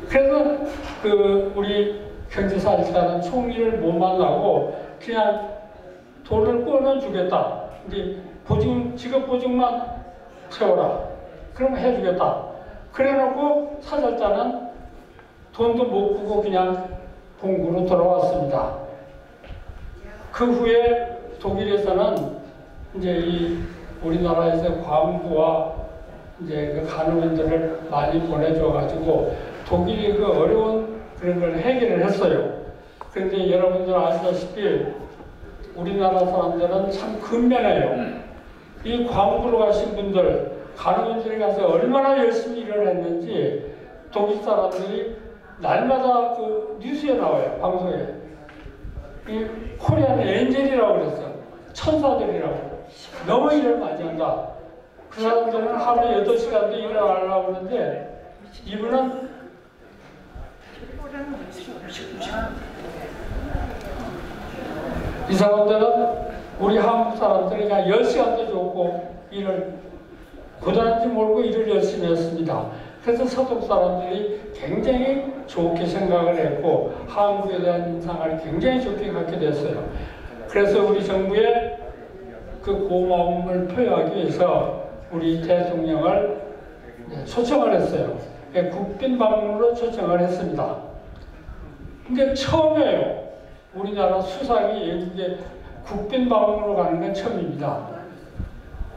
그래서 그 우리 경제사직사는 총리를 못 만나고 그냥 돈을 끊어주겠다. 근데 지급보증만 세워라. 그럼 해주겠다. 그래놓고 사절단은 돈도 못 주고 그냥 본국으로 돌아왔습니다. 그 후에 독일에서는 이제 이 우리나라에서 광부와 이제 그 간호인들을 많이 보내줘가지고 독일이 그 어려운 그런 걸 해결을 했어요. 그런데 여러분들 아시다시피 우리나라 사람들은 참 근면해요. 이 광부로 가신 분들, 간호인들이 가서 얼마나 열심히 일을 했는지 독일 사람들이 날마다 그 뉴스에 나와요. 방송에. 이 코리안 엔젤이라고 그랬어요. 천사들이라고. 너무 일을 많이 한다. 그 사람들은 하루에 8시간도 일을 하려고 하는데 이분은 이 사람들은 우리 한국 사람들이 그냥 10시간도 좋고 일을 고단한지 모르고 일을 열심히 했습니다. 그래서 서독 사람들이 굉장히 좋게 생각을 했고 한국에 대한 인상을 굉장히 좋게 갖게 됐어요. 그래서 우리 정부의 그 고마움을 표현하기 위해서 우리 대통령을 초청을 했어요. 국빈 방문으로 초청을 했습니다. 근데 처음이에요. 우리나라 수상이 외국에 국빈 방문으로 가는 건 처음입니다.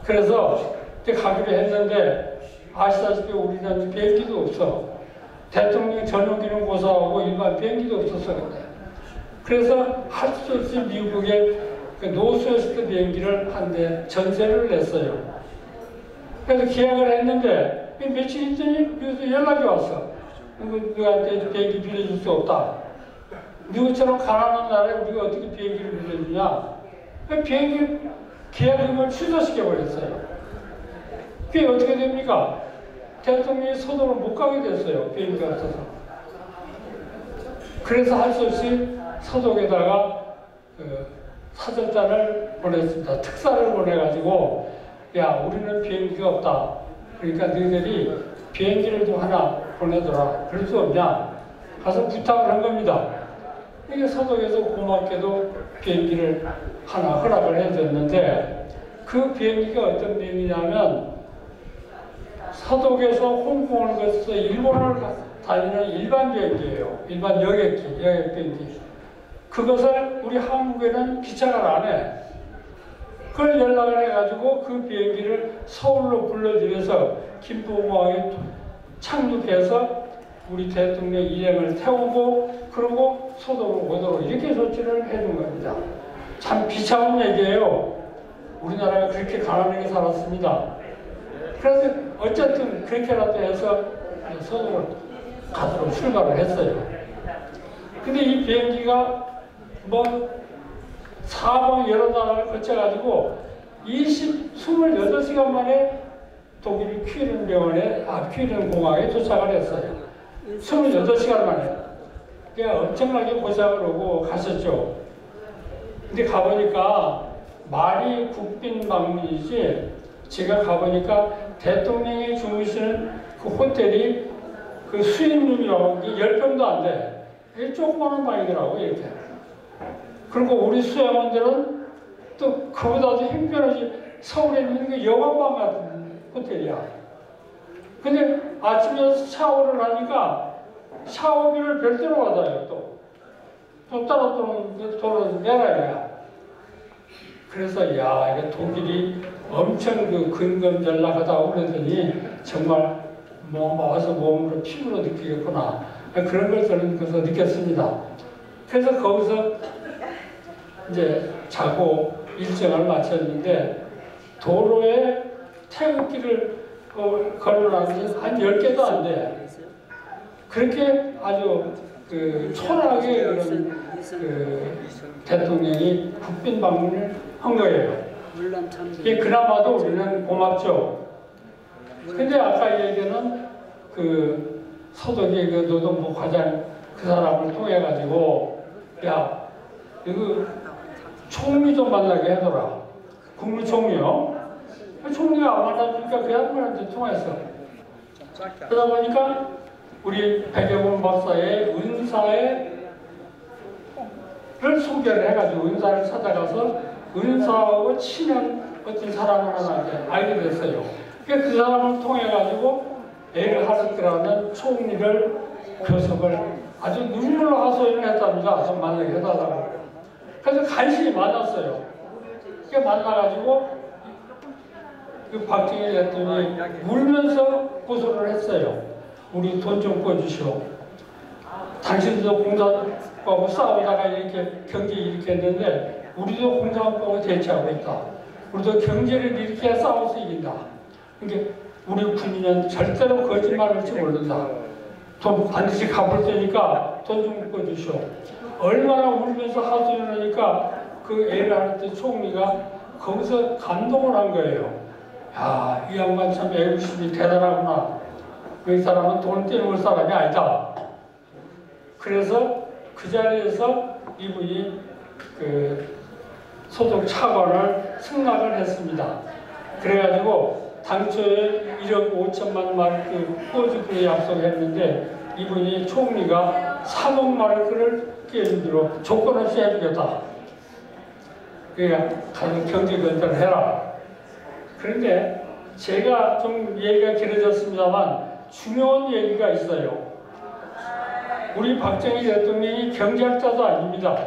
그래서 그때 가기로 했는데 아시다시피 우리는 비행기도 없어. 대통령 전용기는 고사하고 일반 비행기도 없었어 그때. 그래서 할 수 없이 미국의 그 노스웨스트 비행기를 한 대 전세를 냈어요. 그래서 계약을 했는데 며칠 있더니 미국에서 연락이 왔어. 누구한테 비행기 빌려줄 수 없다. 미국처럼 가난한 나라에 우리가 어떻게 비행기를 빌려주냐. 비행기 계약금을 취소시켜버렸어요. 그게 어떻게 됩니까? 대통령이 서독을 못 가게 됐어요. 비행기가 없어서. 그래서 할 수 없이 서독에다가 사절단을 보냈습니다. 특사를 보내가지고 야 우리는 비행기가 없다. 그러니까 너희들이 비행기를 좀 하나 보내더라. 그럴 수 없냐? 가서 부탁을 한 겁니다. 이게 서독에서 고맙게도 비행기를 하나 허락을 해줬는데 그 비행기가 어떤 비행기냐면 서독에서 홍콩을 거쳐서 일본을 다니는 일반 비행기예요. 일반 여객 비행기. 그것을 우리 한국에는 기차가 안 해. 그걸 연락을 해가지고 그 비행기를 서울로 불러들여서 김포공항에 착륙해서 우리 대통령 일행을 태우고 그러고 서독으로 오도록 이렇게 조치를 해준 겁니다. 참 비참한 얘기예요. 우리나라가 그렇게 가난하게 살았습니다. 그래서 어쨌든 그렇게라도 해서 서독을 가도록 출발을 했어요. 근데 이 비행기가 뭐 사방 여러 나라를 거쳐가지고 28시간 만에 독일 퀴른 공항에 도착을 했어요. 28시간 만에. 그러니까 엄청나게 고생을 하고 갔었죠. 근데 가보니까 말이 국빈 방문이지 제가 가보니까 대통령이 주무시는 그 호텔이 그 수입룸이라고 10평도 안 돼. 이게 조그마한 방이더라고 이렇게. 그리고 우리 수양원들은 또 그보다도 형편없이 서울에 있는 그 여관방 같은 호텔이야. 근데 아침에 샤워를 하니까 샤워기를 별도로 받아요 또. 또 따로 돈을 내라야. 그래서 야 이게 독일이 엄청 그 근검절락하다고 그러더니 정말 뭐 와서 몸으로 피부로 느끼겠구나. 그런 걸 저는 그래서 느꼈습니다. 그래서 거기서 이제 자고 일정을 마쳤는데 도로에 태극기를 걸어놨는데 한 10개도 안 돼. 그렇게 아주 그 초라하게 그런 대통령이 국빈 방문을 한 거예요. 이게 그나마도 우리는 고맙죠. 근데 아까 얘기는 그 서독의 그 노동부 과장 그 사람을 통해 가지고 야 이거 총리 좀 만나게 하더라. 국무총리요. 총리가 안 만나주니까 그 양반한테 통했어. 그러다 보니까 우리 백여본 박사의 은사를 소개를 해가지고 은사를 찾아가서 은사하고 친한 어떤 사람을 하나 알게 됐어요. 그 사람을 통해가지고 에르하르트라는 총리를 교섭을 아주 눈물로 하소연을 했답니다. 좀 만나게 해달라고. 그래서 간신히 만났어요. 그 만나가지고 그 박정희 대통령이 울면서 고소를 했어요. 우리 돈 좀 꿔주시오. 당신도 공산국하고 싸우다가 이렇게 경제 일으켰는데 우리도 공산국하고 대치하고 있다. 우리도 경제를 일으켜야 싸워서 이긴다. 그러니까 우리 군인은 절대로 거짓말을 줄 모른다. 돈 반드시 갚을 테니까 돈 좀 꿔주시오. 얼마나 울면서 하소연하니까 그 에르하르트 총리가 거기서 감동을 한 거예요. 야, 이 양반 참 애국심이 대단하구나. 이 사람은 돈 떼놓을 사람이 아니다. 그래서 그 자리에서 이분이 그 소득 차관을 승낙을 했습니다. 그래가지고 당초에 1억 5천만 마르크 꿔주기로 약속했는데 이분이 총리가 3억 마르크를 깨주기로 조건 없이 해주겠다. 그러니까 가서 경제 건설을 해라. 그런데 제가 좀 얘기가 길어졌습니다만 중요한 얘기가 있어요. 우리 박정희 대통령이 경제학자도 아닙니다.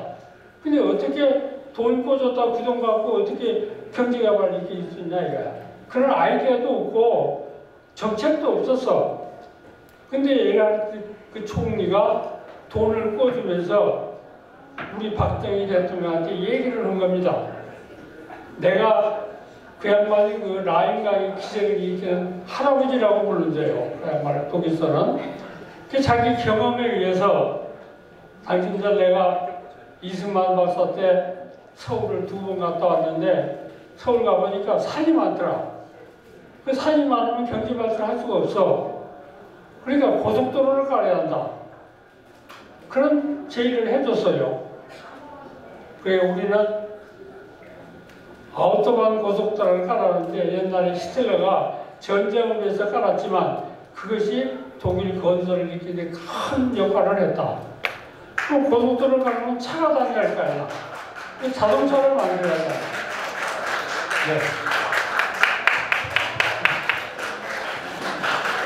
근데 어떻게 돈 꿔줬다 그 돈 갖고 어떻게 경제가 이렇게 있었냐 이거야. 그런 아이디어도 없고 정책도 없었어. 근데 그 총리가 돈을 꿔주면서 우리 박정희 대통령한테 얘기를 한 겁니다. 내가 그 양반이 그 라인강의 기적을 일으키는 할아버지라고 부른대요. 그 양반을 독일서는. 그 자기 경험에 의해서 당신들 내가 이승만 박사 때 서울을 2번 갔다 왔는데 서울 가보니까 산이 많더라. 그 산이 많으면 경제 발전할 수가 없어. 그러니까 고속도로를 깔아야 한다. 그런 제의를 해줬어요. 그래 우리는 아우토반 고속도로를 깔았는데 옛날에 히틀러가 전쟁을 위해서 깔았지만 그것이 독일 건설을 일으키는 큰 역할을 했다. 그럼 고속도로를 깔으면 차가 다녀야 할 거 아니야. 자동차를 만들어야 한다.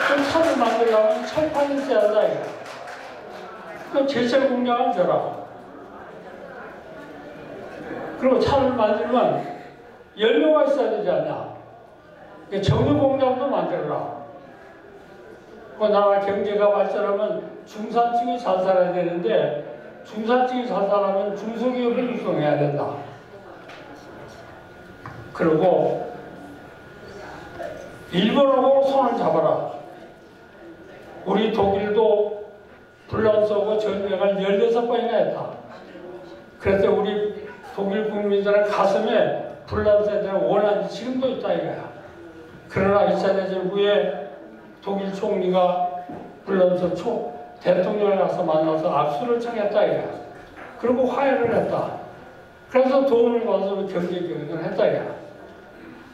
그 차를 만들려면 철판이 있어야 한다 이거. 그 제철 공장은 줘라. 그리고 차를 만들면 연료가 있어야 되지 않냐. 정유 공장도 만들어라. 그 나라 경제가 발전하면 중산층이 잘 살아야 되는데 중산층이 잘 살아면 중소기업을 육성해야 된다. 그리고 일본하고 손을 잡아라. 우리 독일도 불란서고 전쟁을 16번이나 했다. 그래서 우리 독일 국민들의 가슴에 불란서에 대한 원한이 지금도 있다 이거야. 그러나 2차 대전 후에 독일 총리가 불란서 대통령을 가서 만나서 악수를 청했다 이거야. 그리고 화해를 했다. 그래서 도움을 받아서 경제 교육을 했다 이거야.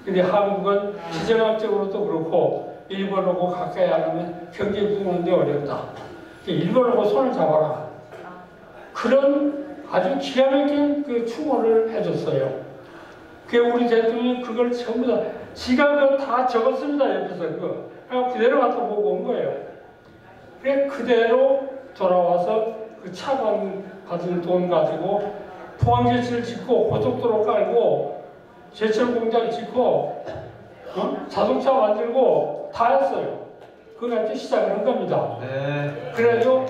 근데 한국은 지정학적으로도 그렇고 일본하고 가까이 하려면 경제 부문인데 어렵다. 일본하고 손을 잡아라. 그런 아주 기가 막힌 그 충고를 해줬어요. 그 우리 대통령이 그걸 전부 다 지가 그거 다 적었습니다. 옆에서 그대로 갖다 보고 온 거예요. 그래 그대로 돌아와서 그 차관 받은 돈 가지고 포항제철 짓고 고속도로 깔고 제철 공장 짓고 자동차 만들고 다 했어요. 그걸 시작을 한 겁니다. 네. 그래도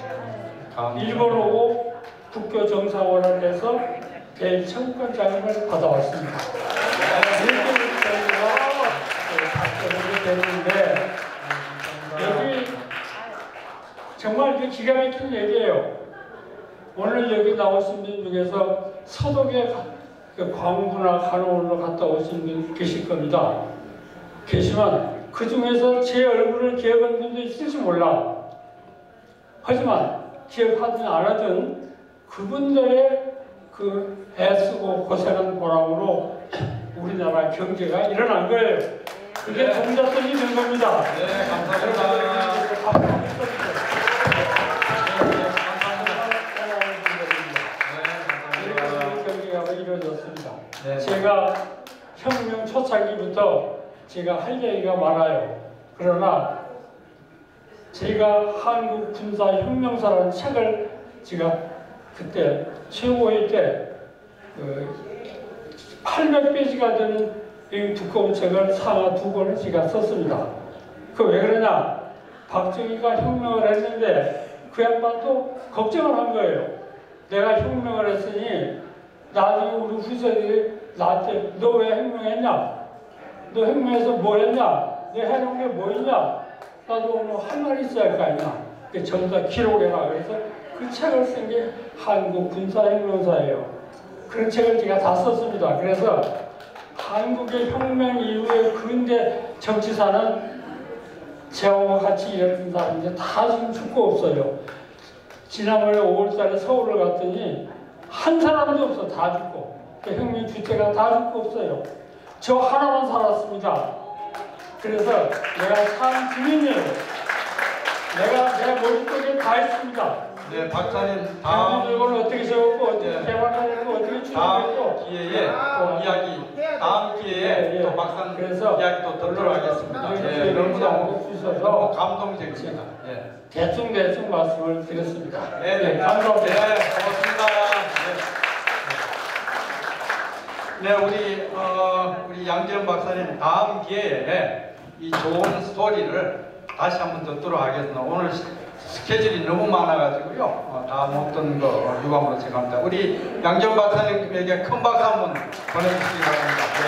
일본하고 국교 정상화를 해서 대일 청구권 자금을 받아왔습니다. 이렇게 저희가 됐는데 여기 정말 이게 기가 막힌 얘기예요. 오늘 여기 나오신 분 중에서 서독에 광부나 간호원으로 갔다 오신 분 계실 겁니다. 계시면 그 중에서 제 얼굴을 기억하는 분도 있을지 몰라. 하지만 기억하든 안 하든 그분들의 그 애쓰고 고생한 보람으로 우리나라 경제가 일어난 거예요. 그게 종잣돈이 된 겁니다. 네, 감사합니다. 경제가 이루어졌습니다. 제가 혁명 초창기부터 제가 할 얘기가 많아요. 그러나 제가 한국 군사 혁명사라는 책을 제가 그때 최고의 때 800페이지가 되는 이 두꺼운 책을 상하 2권을 제가 썼습니다. 그 왜 그러냐? 박정희가 혁명을 했는데 그 양반도 걱정을 한 거예요. 내가 혁명을 했으니 나중에 우리 후세들이 나한테 너 왜 혁명했냐? 너 혁명해서 뭐 했냐? 너 해놓은 게 뭐 있냐? 나도 오늘 할 말이 있어야 할 거 아니야. 전부 다 기록해라. 그래서 그 책을 쓴 게 한국 군사혁명사예요. 그런 책을 제가 다 썼습니다. 그래서 한국의 혁명 이후의 근대 정치사는 저와 같이 일했던 사람들이 다 지금 죽고 없어요. 지난번에 5월달에 서울을 갔더니 한 사람도 없어. 다 죽고. 혁명 주체가 다 죽고 없어요. 저 하나만 살았습니다. 그래서 내가 산 주민이에요. 내가 머릿속에 다 했습니다. 네, 박사님 다음 이걸 어떻게 세웠고 어떻게 개발하고 어떻게 추진했고 기회에 또 이야기 다음 기회에 또 박사님 이야기도 듣도록 하겠습니다. 네, 너무 감동적입니다. 네. 대충 말씀을 드렸습니다. 네, 감사합니다. 네, 고맙습니다. 네, 우리 양재원 박사님 다음 기회에 이 좋은 스토리를 다시 한번 듣도록 하겠습니다. 오늘 스케줄이 너무 많아가지고요. 다 못 듣는 거 유감으로 생각합니다. 우리 양재원 박사님에게 큰 박수 한번 보내주시기 바랍니다. 네.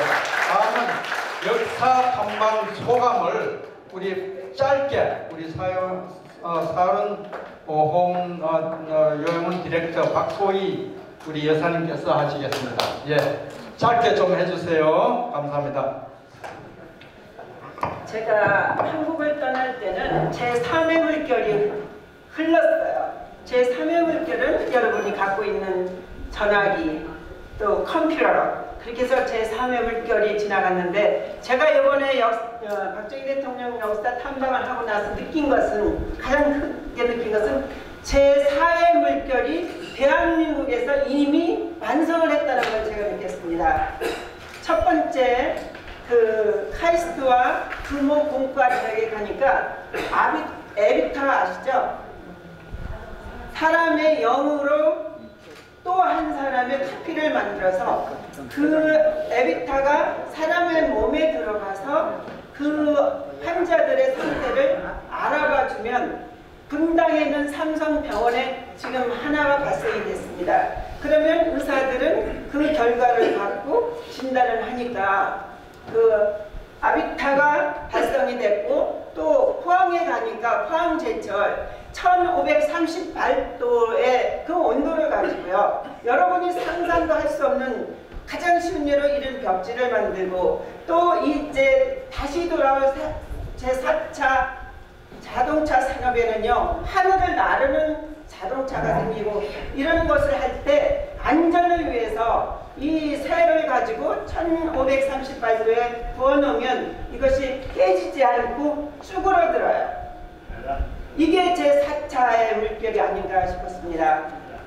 다음은 역사 탐방 소감을 우리 짧게 우리 사른 홍 요양원 디렉터 박소희 우리 여사님께서 하시겠습니다. 예, 짧게 좀 해주세요. 감사합니다. 제가 한국을 떠날 때는 제3의 물결이 흘렀어요. 제3의 물결은 여러분이 갖고 있는 전화기 또 컴퓨터 그렇게 해서 제3의 물결이 지나갔는데 제가 이번에 박정희 대통령 역사 탐방을 하고 나서 느낀 것은 가장 크게 느낀 것은 제4의 물결이 대한민국에서 이미 완성을 했다는 걸 제가 느꼈습니다. 첫 번째 그 카이스트와 부모 공과 대학에 가니까 에비타 아시죠? 사람의 영으로 또 한 사람의 카피를 만들어서 그 에비타가 사람의 몸에 들어가서 그 환자들의 상태를 알아봐주면 분당에 있는 삼성병원에 지금 하나가 발생이 됐습니다. 그러면 의사들은 그 결과를 갖고 진단을 하니까 그 아비타가 발생이 됐고 또 포항에 가니까 포항제철 1538도의 그 온도를 가지고요. 여러분이 상상도 할 수 없는 가장 쉬운 예로 이런 벽지를 만들고 또 이제 다시 돌아올 제4차 자동차 산업에는요. 하늘을 나르는 자동차가 생기고 이런 것을 할 때 안전을 위해서 이 쇠를 가지고 1538도에 부어놓으면 이것이 깨지지 않고 쭈그러들어요. 이게 제4차의 물결이 아닌가 싶었습니다.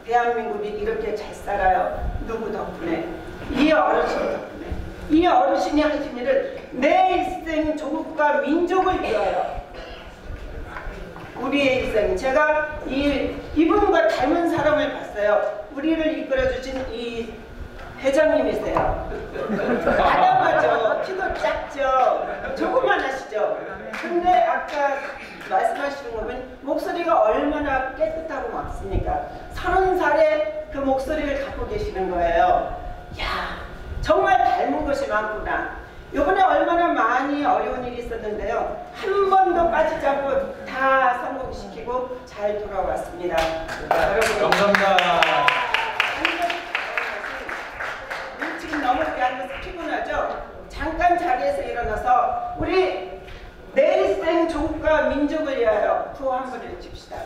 대한민국이 이렇게 잘 살아요. 누구 덕분에? 이 어르신 덕분에. 이 어르신이 하신 일은 내 일생 조국과 민족을 위하여 우리의 일생. 제가 이분과 닮은 사람을 봤어요. 우리를 이끌어주신 이 회장님이세요. 아담하죠. 키도 작죠. 조그만하시죠. 근데 아까 말씀하시는 거 보면 목소리가 얼마나 깨끗하고 맑습니까? 30살에 그 목소리를 갖고 계시는 거예요. 야, 정말 닮은 것이 많구나. 이번에 얼마나 많이 어려운 일이 있었는데요. 한 번도 빠지지 않고 다 성공시키고 잘 돌아왔습니다. 여러분 감사합니다. 지금 너무 앉아서 피곤하죠? 잠깐 자리에서 일어나서 우리 내일생 조국과 민족을 위하여 구호 한번 해줍시다.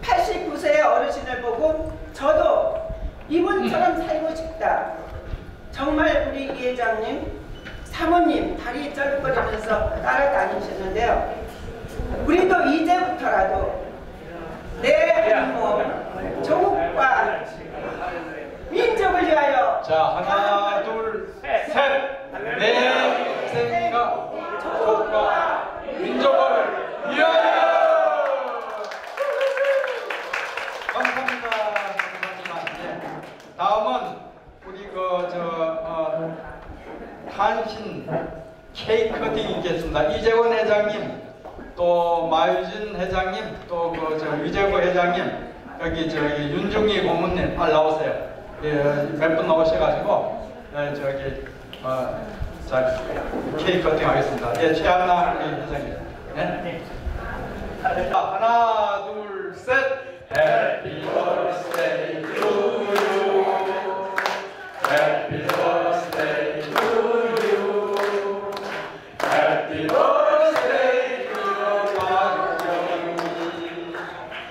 89세의 어르신을 보고 저도 이분처럼 살고 싶다. 정말 우리 이 회장님, 사모님 다리 쩔거리면서 따라다니셨는데요. 우리도 이제부터라도 내 한 몸 조국과 민족을 위하여 자, 하나, 둘, 셋! 내 생각 조국과 민족을 위하여! 감사합니다. 다음은 우리 탄신 케이크 커팅 있겠습니다. 이재원 회장님, 또 마유진 회장님, 또 위재구 회장님, 여기 윤중희 고문님 빨리 나오세요. 몇 분 나오셔가지고 자, 케이크 커팅 하겠습니다. 예, 최한나 우리 회장님. 네? 하나, 둘, 셋. Happy birthday to you. Happy birthday to you. Happy birthday to 박정희.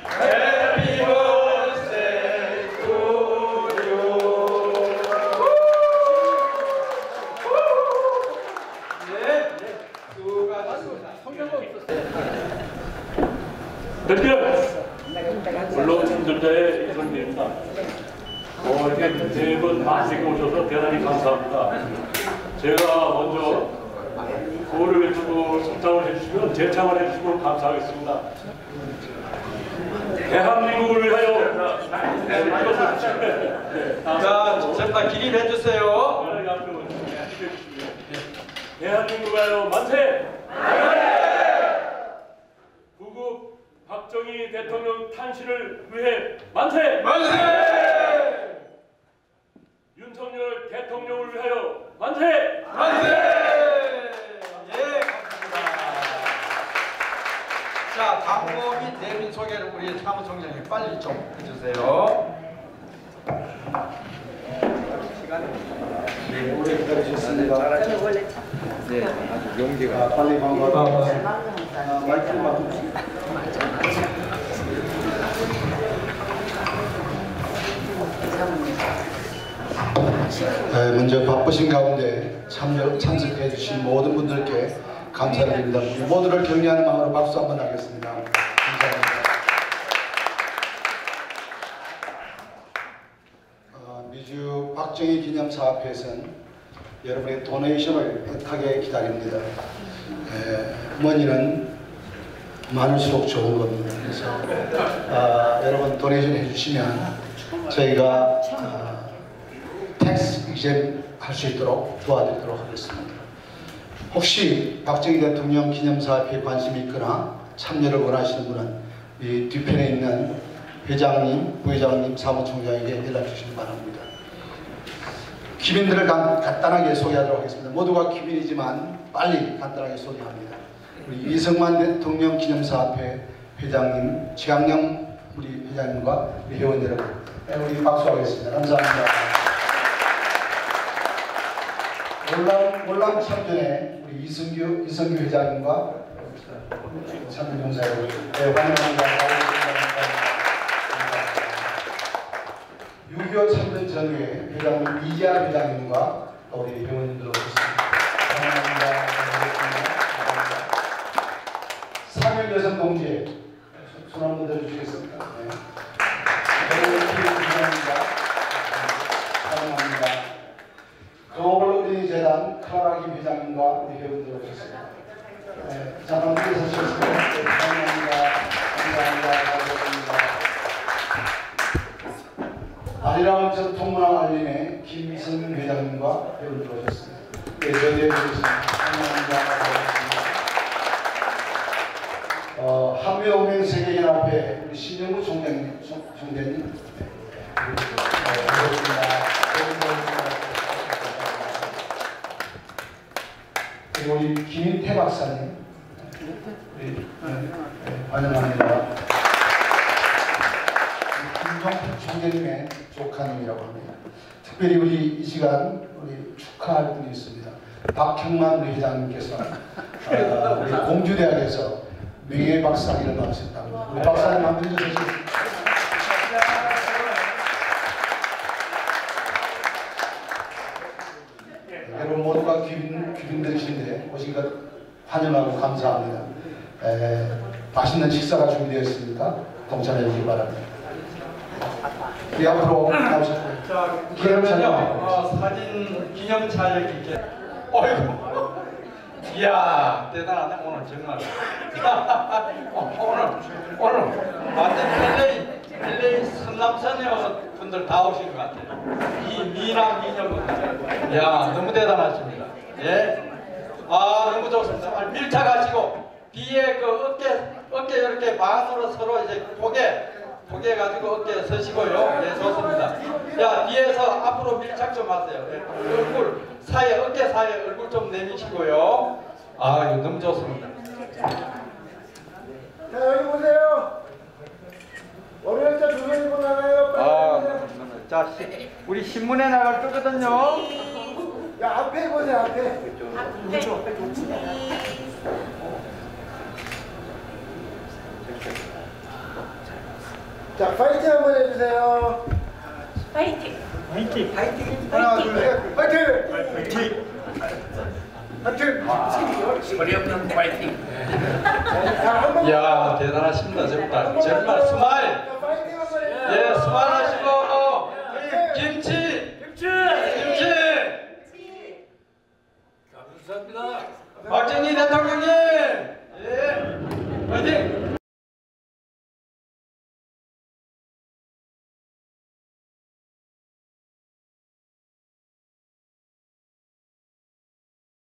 Happy birthday to you. 네, 수고하셨습니다. 물론 운전자의 이성입니다. 이렇게 네 분 많이 오셔서 대단히 감사합니다. 제가 먼저 구호를 외치고 성장을 해주시면 재창을 해주시면 감사하겠습니다. 대한민국을 위하여 자, 다 기립해주세요. 대한민국을 위하여 만세! 구국 박정희 대통령 탄신을 위해 만세! 만세! 윤석열 대통령을 위하여 만세! 만세! 예, 감사합니다. 자, 광고 및 내민 소개를 우리 사무총장님 빨리 좀 해주세요. 네, 오래 기다리셨습니다. 네, 아주 용기가. 빨리 광고하고. 마이크를 맡읍시다. 먼저 바쁘신 가운데 참석해 주신 모든 분들께 감사를 드립니다. 모두를 격려하는 마음으로 박수 한번 하겠습니다. 감사합니다. 미주 박정희 기념사업회에서는 여러분의 도네이션을 애타게 기다립니다. 머니는 많을수록 좋은 겁니다. 그래서 여러분 도네이션 해주시면 저희가 텍스 이제 할 수 있도록 도와드리도록 하겠습니다. 혹시 박정희 대통령 기념사업에 관심이 있거나 참여를 원하시는 분은 이 뒤편에 있는 회장님, 부회장님, 사무총장에게 연락 주시기 바랍니다. 귀빈들을 간단하게 소개하도록 하겠습니다. 모두가 귀빈이지만 빨리 간단하게 소개합니다. 우리 이승만 대통령 기념사업회 회장님, 지강령 우리 회장님과 우리 회원 여러분, 우리 박수하겠습니다. 감사합니다. 월남 참전에 우리 이성규 회장님과 참전용사 여러분, 환영합니다. 6.25 참전 전후에 회장님 이지아 회장님과 우리 회원님들 오셨습니다. 환영합니다. 3일 여성 동지에 손 한번 들어주시겠습니까? 네. 회장입니다. 환영합니다. 글로벌 의료재단 클라라 김 회장님과 우리 회원들 오셨습니다. 네, 자방들이 서주셨습니다. 환영합니다. 감사합니다. 아리랑 전통문화 알림의 김승 회장님과 회원들 오셨습니다. 네, 저희에 계십니다. 환영합니다. 한미오면 세계연합회 우리 신영구 총대님, 반갑습니다. 그리고 우리 김인태 박사님, 환영합니다. 김종필 총대님의 조카님이라고 합니다. 특별히 우리 이 시간 우리 축하할 분이 있습니다. 박형만 회장님께서 우리 공주대학에서 명예박사학위를 받으셨답니다. 우리 박사님 한번 해주세요. 여러분 모두가 귀빈들이신데 오신 것 환영하고 감사합니다. 맛있는 식사가 준비되어 있으니까 동참해 주시기 바랍니다. 우리 앞으로 나오셨고요. 자, 그러면요 사진 기념 촬영이 이렇게. 어이구. 이야 대단하네 오늘 정말. 오늘 완전 LA 선남선녀 분들 다 오신 것 같아요. 이 미남 미녀분들. 이야 너무 대단하십니다. 예. 아 너무 좋습니다. 밀착하시고 뒤에 그 어깨 이렇게 반으로 서로 이제 고개 가지고 어깨에 서시고요. 예 좋습니다. 야 뒤에서 앞으로 밀착 좀 하세요. 예, 얼굴 사이에 어깨 사이에 얼굴 좀 내미시고요. 아 이거 너무 좋습니다. 자 여기 보세요. 월요일자 조선 입고 나가요. 아, 자 우리 신문에 나갈 거거든요. 야 앞에 보세요 앞에. 자 파이팅 한번 해주세요. 파이팅. 파이팅. 파이팅. 하나 둘 셋. 파이팅. 파이팅. 파이팅. 소리 없는 파이팅. 이야 대단하십니다. 정말 스마일. 예 스마일 하시고 김치. 감사합니다. 박정희 대통령님.